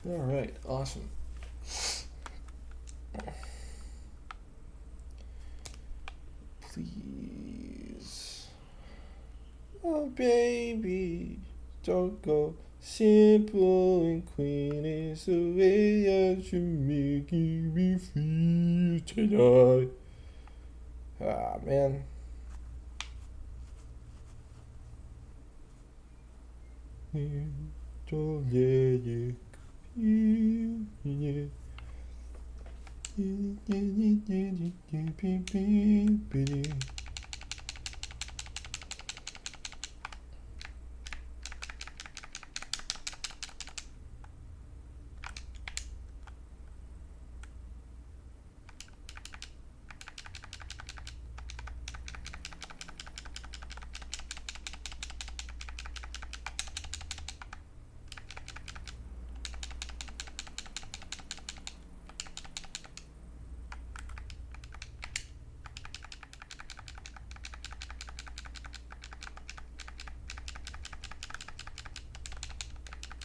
All right, awesome. Please. Oh, baby, don't go. Simple and clean is the way that you're making me feel tonight. Ah, man. Don't let it be.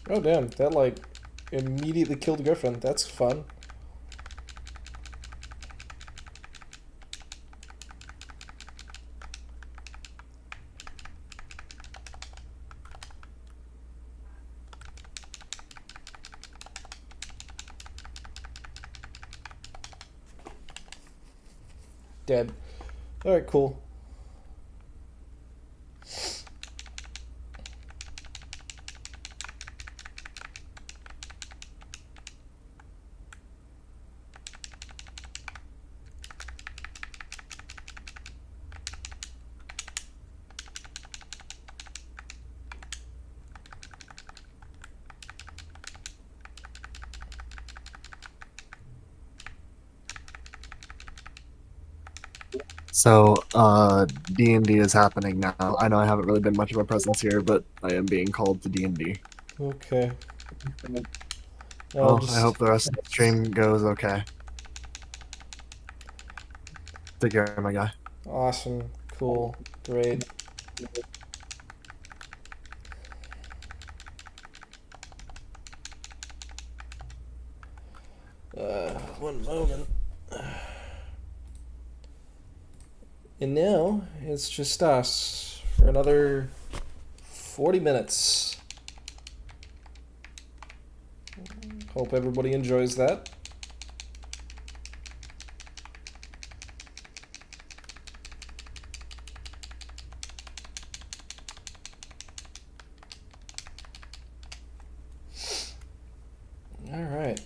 Oh damn, that like immediately killed Griffin. That's fun. Dead. Alright, cool. So, D&D is happening now. I know I haven't really been much of a presence here, but I am being called to D&D. Okay. Well, I hope the rest of the stream goes okay. Take care, my guy. Awesome. Cool. Great. One moment. And now it's just us for another 40 minutes. Hope everybody enjoys that. All right.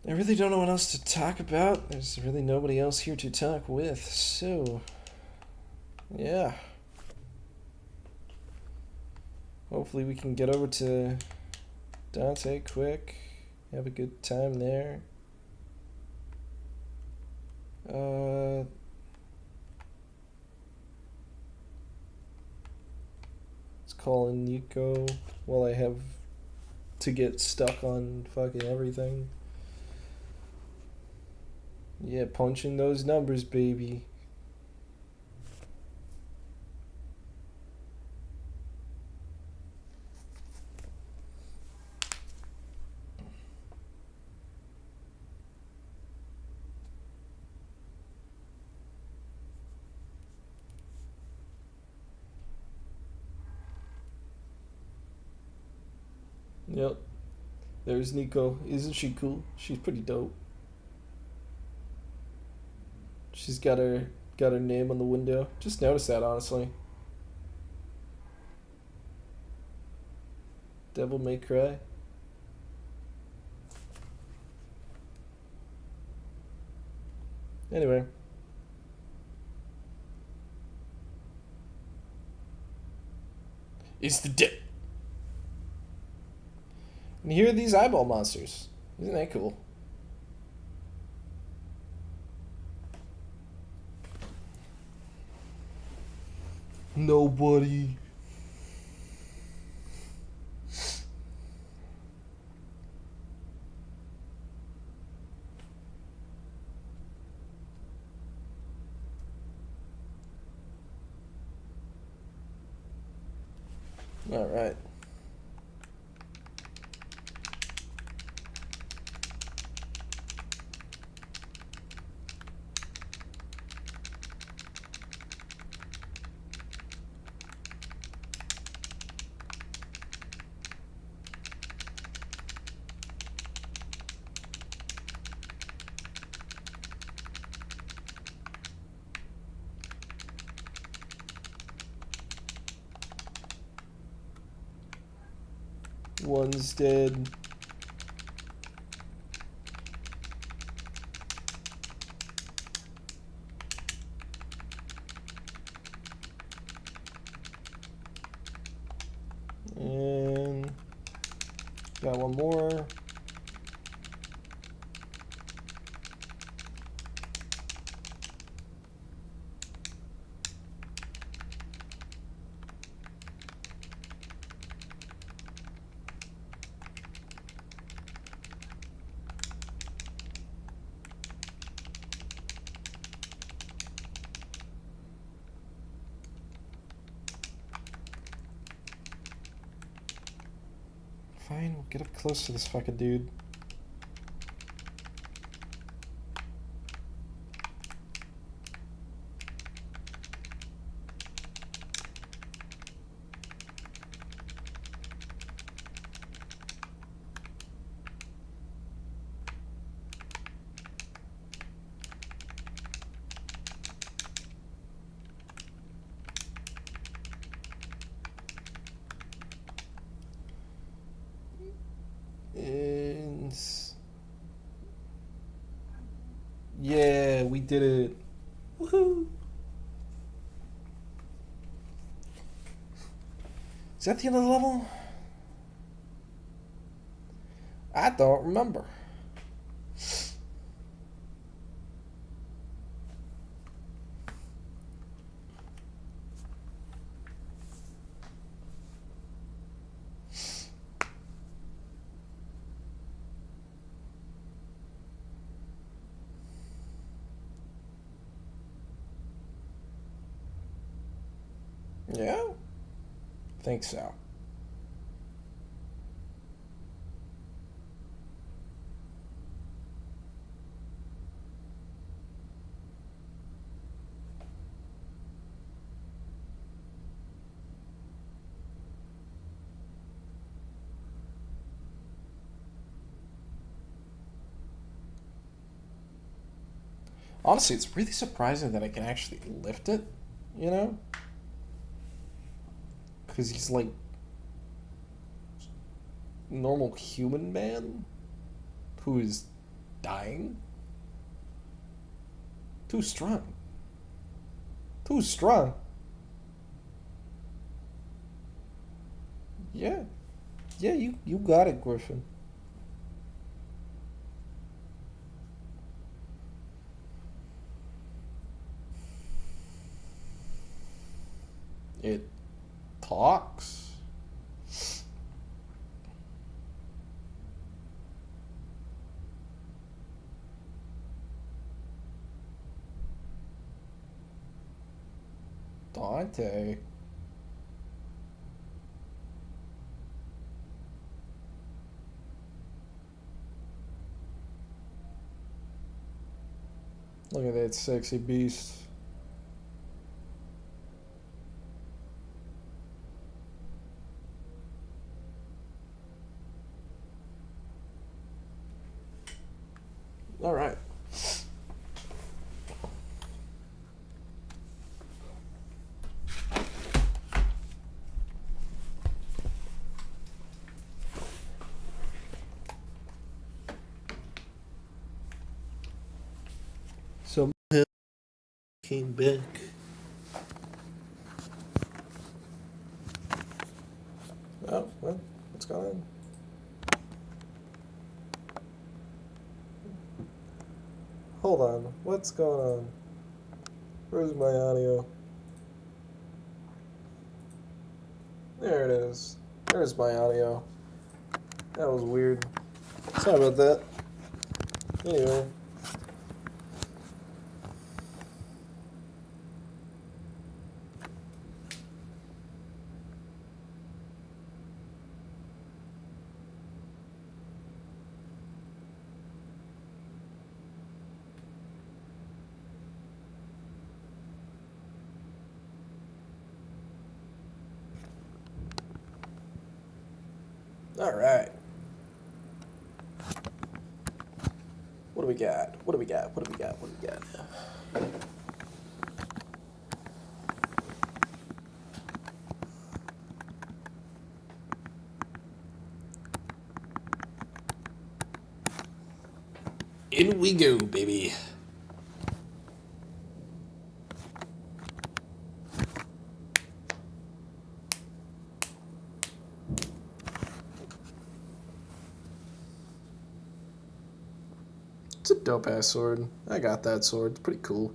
I really don't know what else to talk about. There's really nobody else here to talk with, so yeah. Hopefully we can get over to Dante quick. Have a good time there. Let's call in Nico while I have to get stuck on fucking everything. Yeah, punching those numbers, baby. Yep. There's Nico. Isn't she cool? She's pretty dope. She's got her name on the window. Just noticed that, honestly. Devil May Cry. Anyway. It's the dip. And here are these eyeball monsters. Isn't that cool? Nobody. All right. One's dead. And got one more. Fine, we'll get up close to this fucking dude. And yeah, we did it. Woohoo! Is that the end of the level? I don't remember. Yeah? Think so. Honestly, it's really surprising that I can actually lift it, you know? Because he's like normal human man who is dying. Too strong. Too strong. Yeah. Yeah, you got it, Griffin. It talks. Dante. Look at that sexy beast. All right. So came back. Oh, well, what's going on? Hold on. What's going on? Where's my audio? There it is. There's my audio. That was weird. Sorry about that. Anyway. All right. What do we got? What do we got? What do we got? What do we got? In we go, baby. It's a dope ass sword. I got that sword. It's pretty cool.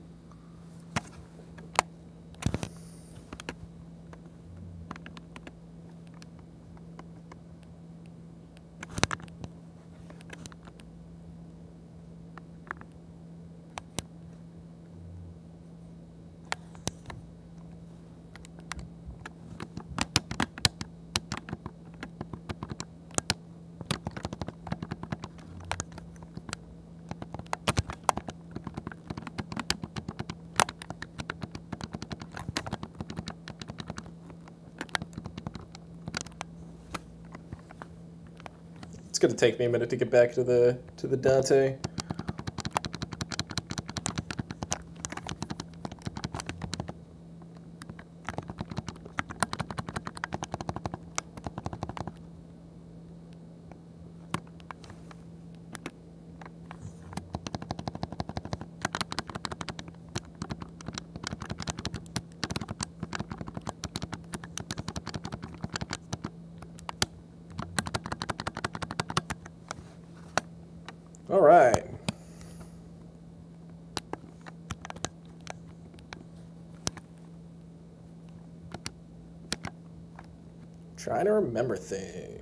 It's gonna take me a minute to get back to the Dante. All right. Trying to remember things.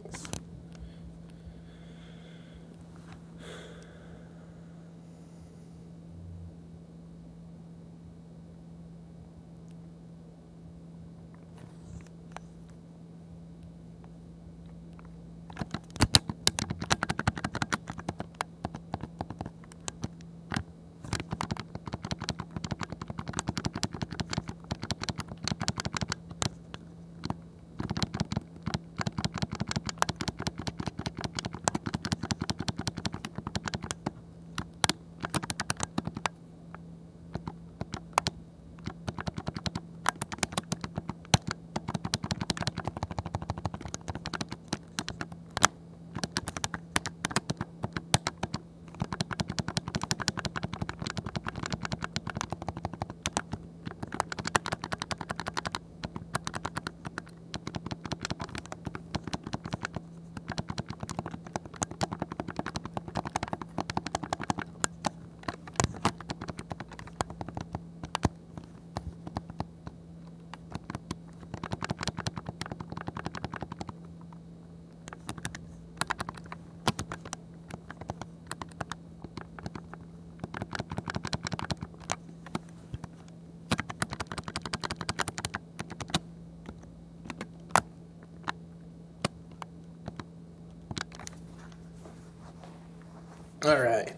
All right.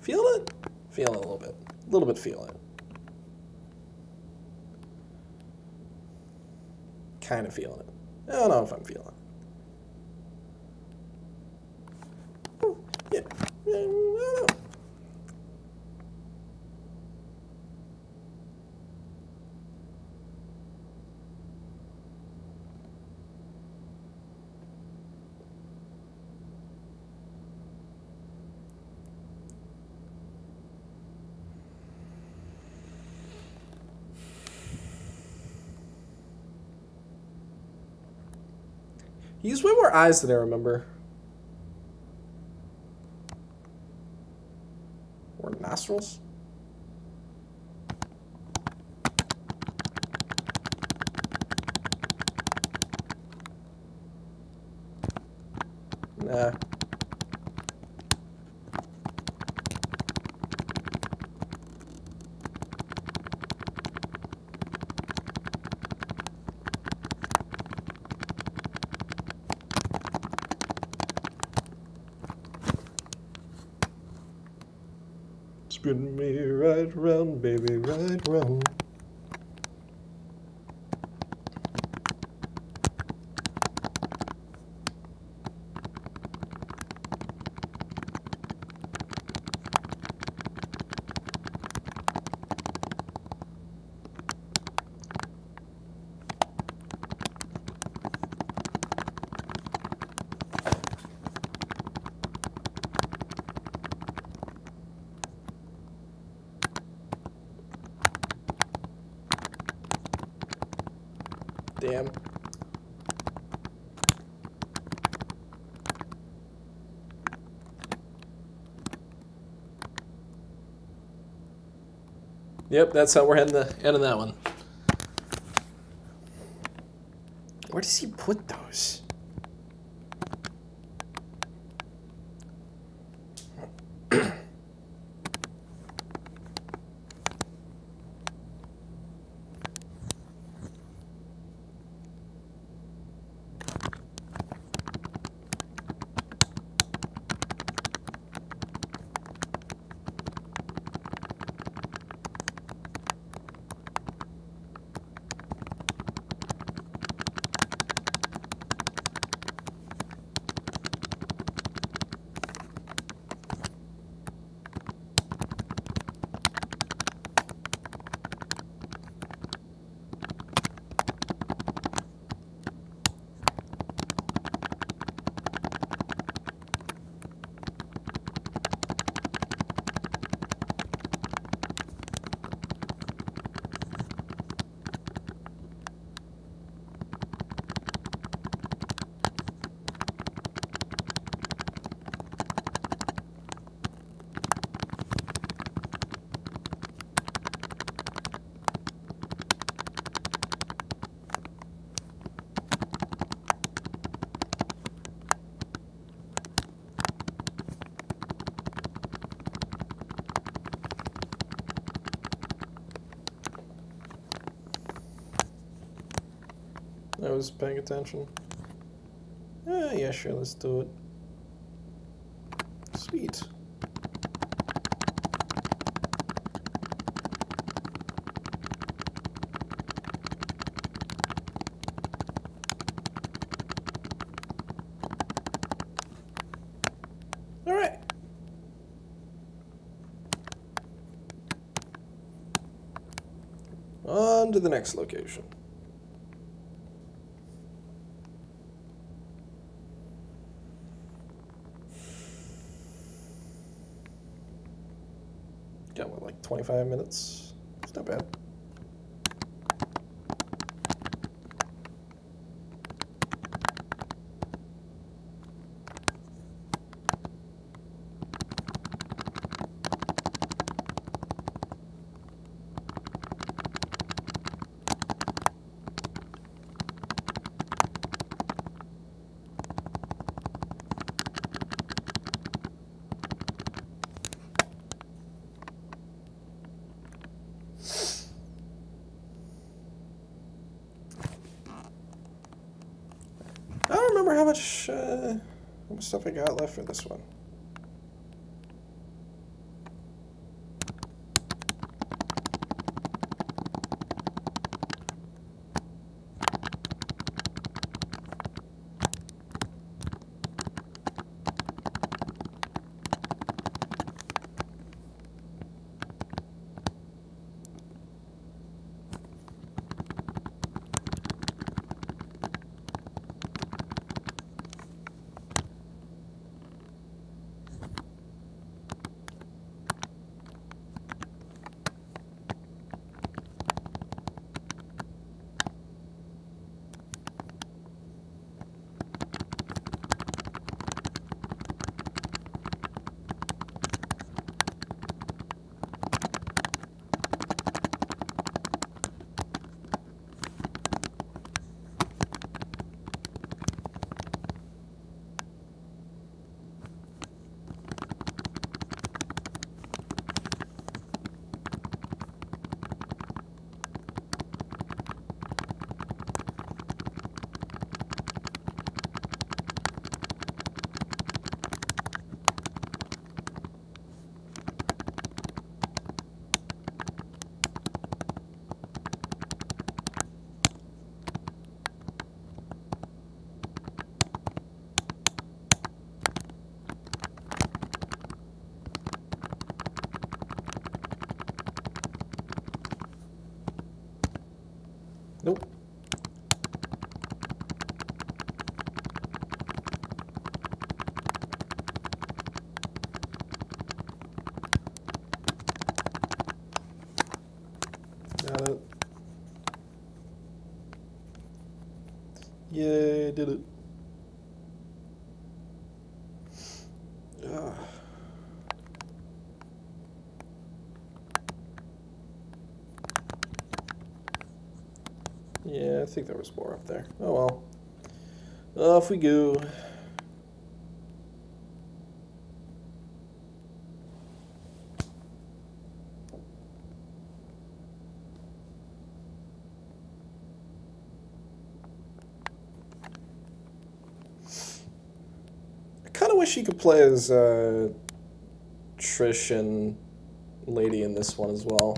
Feel it? Feeling a little bit. A little bit feeling it. Kind of feeling it. I don't know if I'm feeling it. Yeah. I don't know. He used way more eyes than I remember. Or nostrils? Nah. Spin me right round, baby, right round. Damn. Yep, that's how we're ending that one. Where does he put those? I was paying attention. Yeah, sure, let's do it. Sweet. All right. On to the next location. Got what, like 25 minutes? It's not bad. I don't remember how much stuff I got left for this one. Yeah, I did it. Ugh. Yeah, I think there was more up there. Oh well. Off we go. I kind of wish you could play as Trish and Lady in this one as well.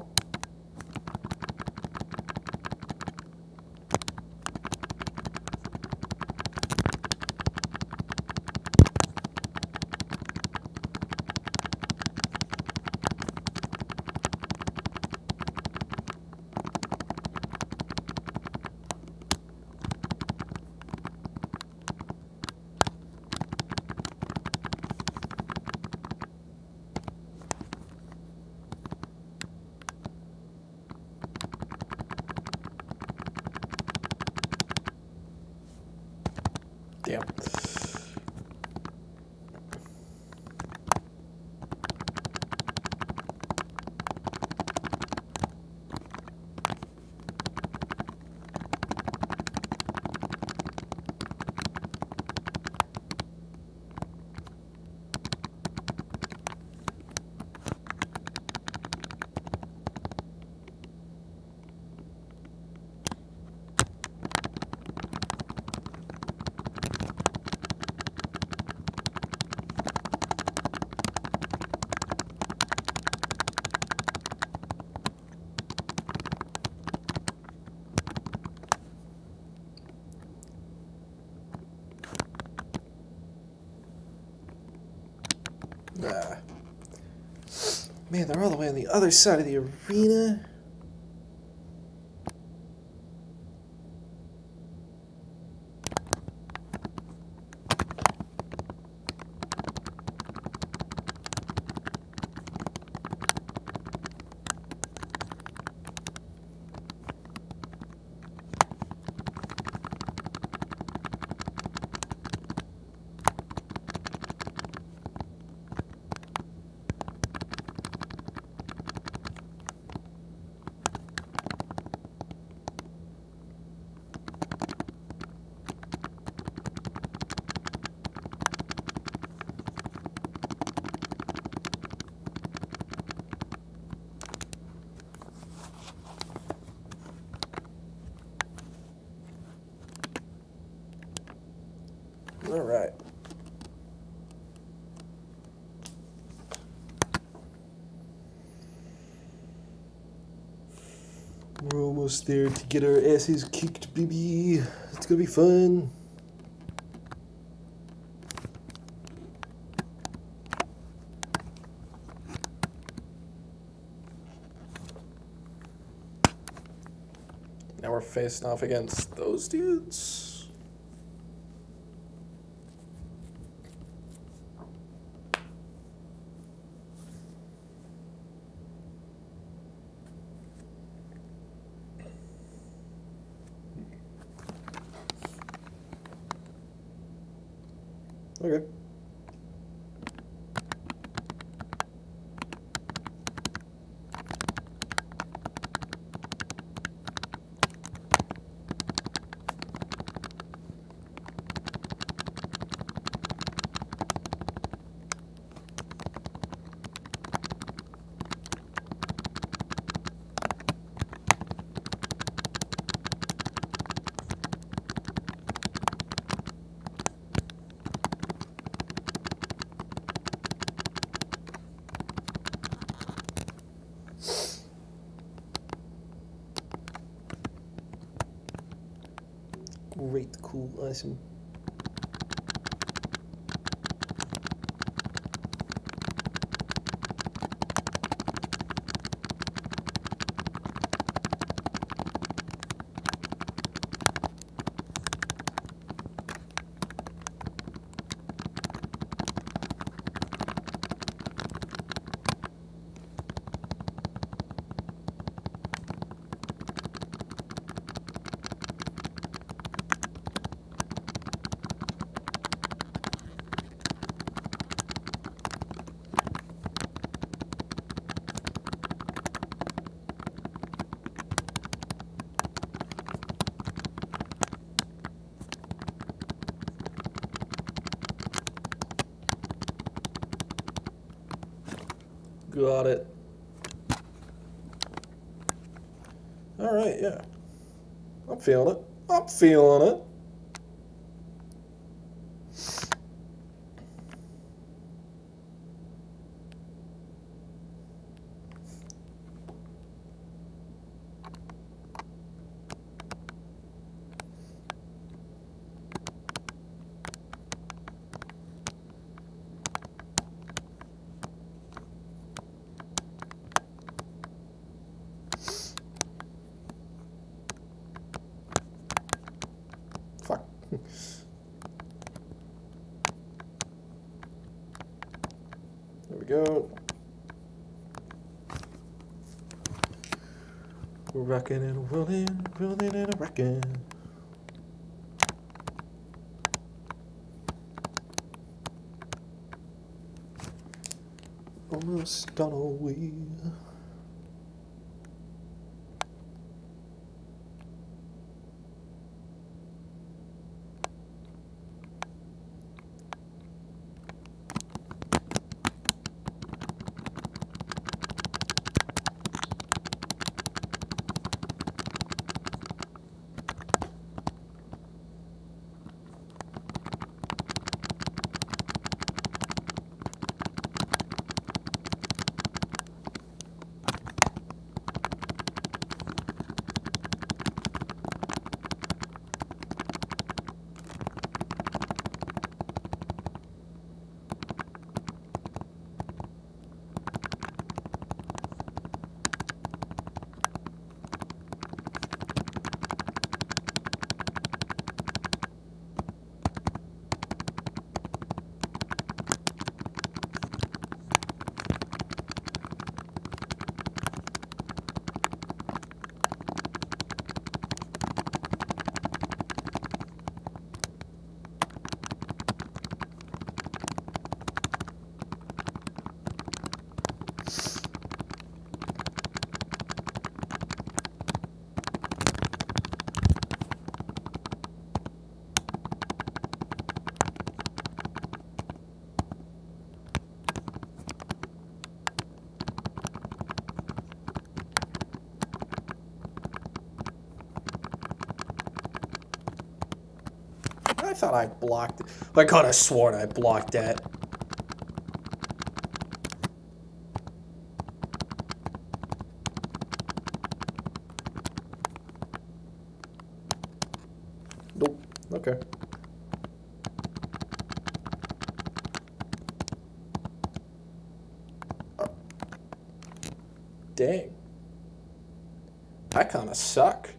Damn. Ah. Man, they're all the way on the other side of the arena. All right. We're almost there to get our asses kicked, baby. It's gonna be fun. Now we're facing off against those dudes. Okay. Great, cool, awesome. Got it. All right, yeah. I'm feeling it. I'm feeling it. Fuck. There we go. We're rocking and rolling, rolling and rocking. Almost done away. I thought I blocked it. I could have sworn I blocked that. Nope. Okay. Dang. I kind of suck.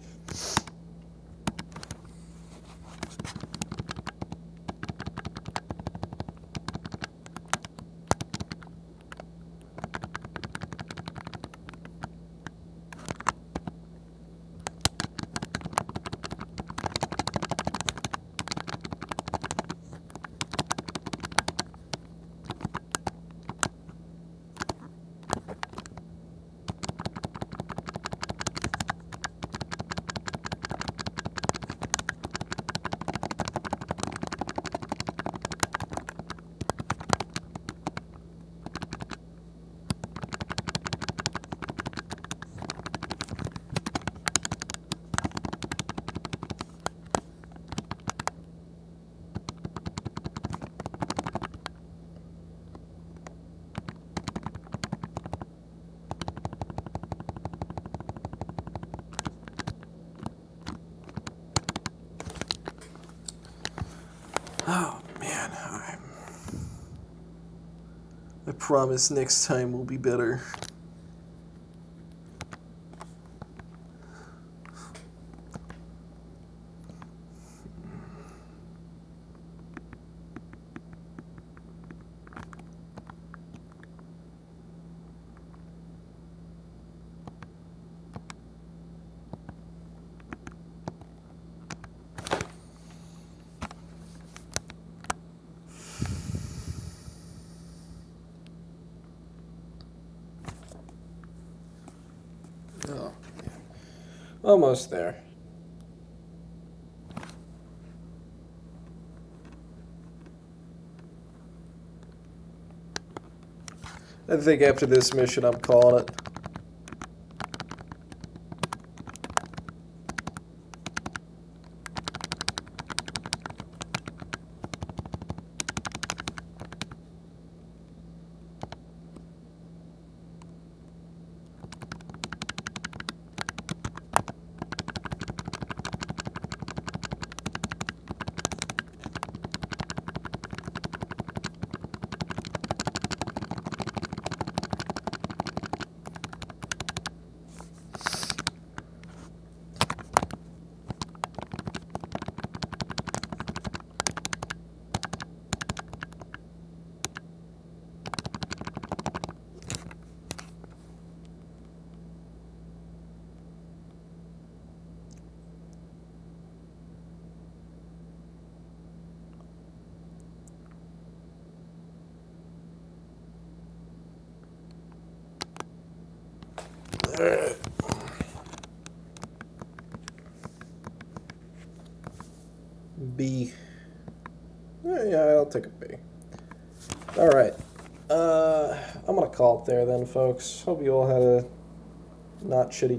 Oh, man. I promise next time will be better. Oh, man. Almost there. I think after this mission, I'm calling it. Alright. B. Yeah, I'll take a B. Alright. I'm gonna call it there then, folks. Hope you all had a not shitty time.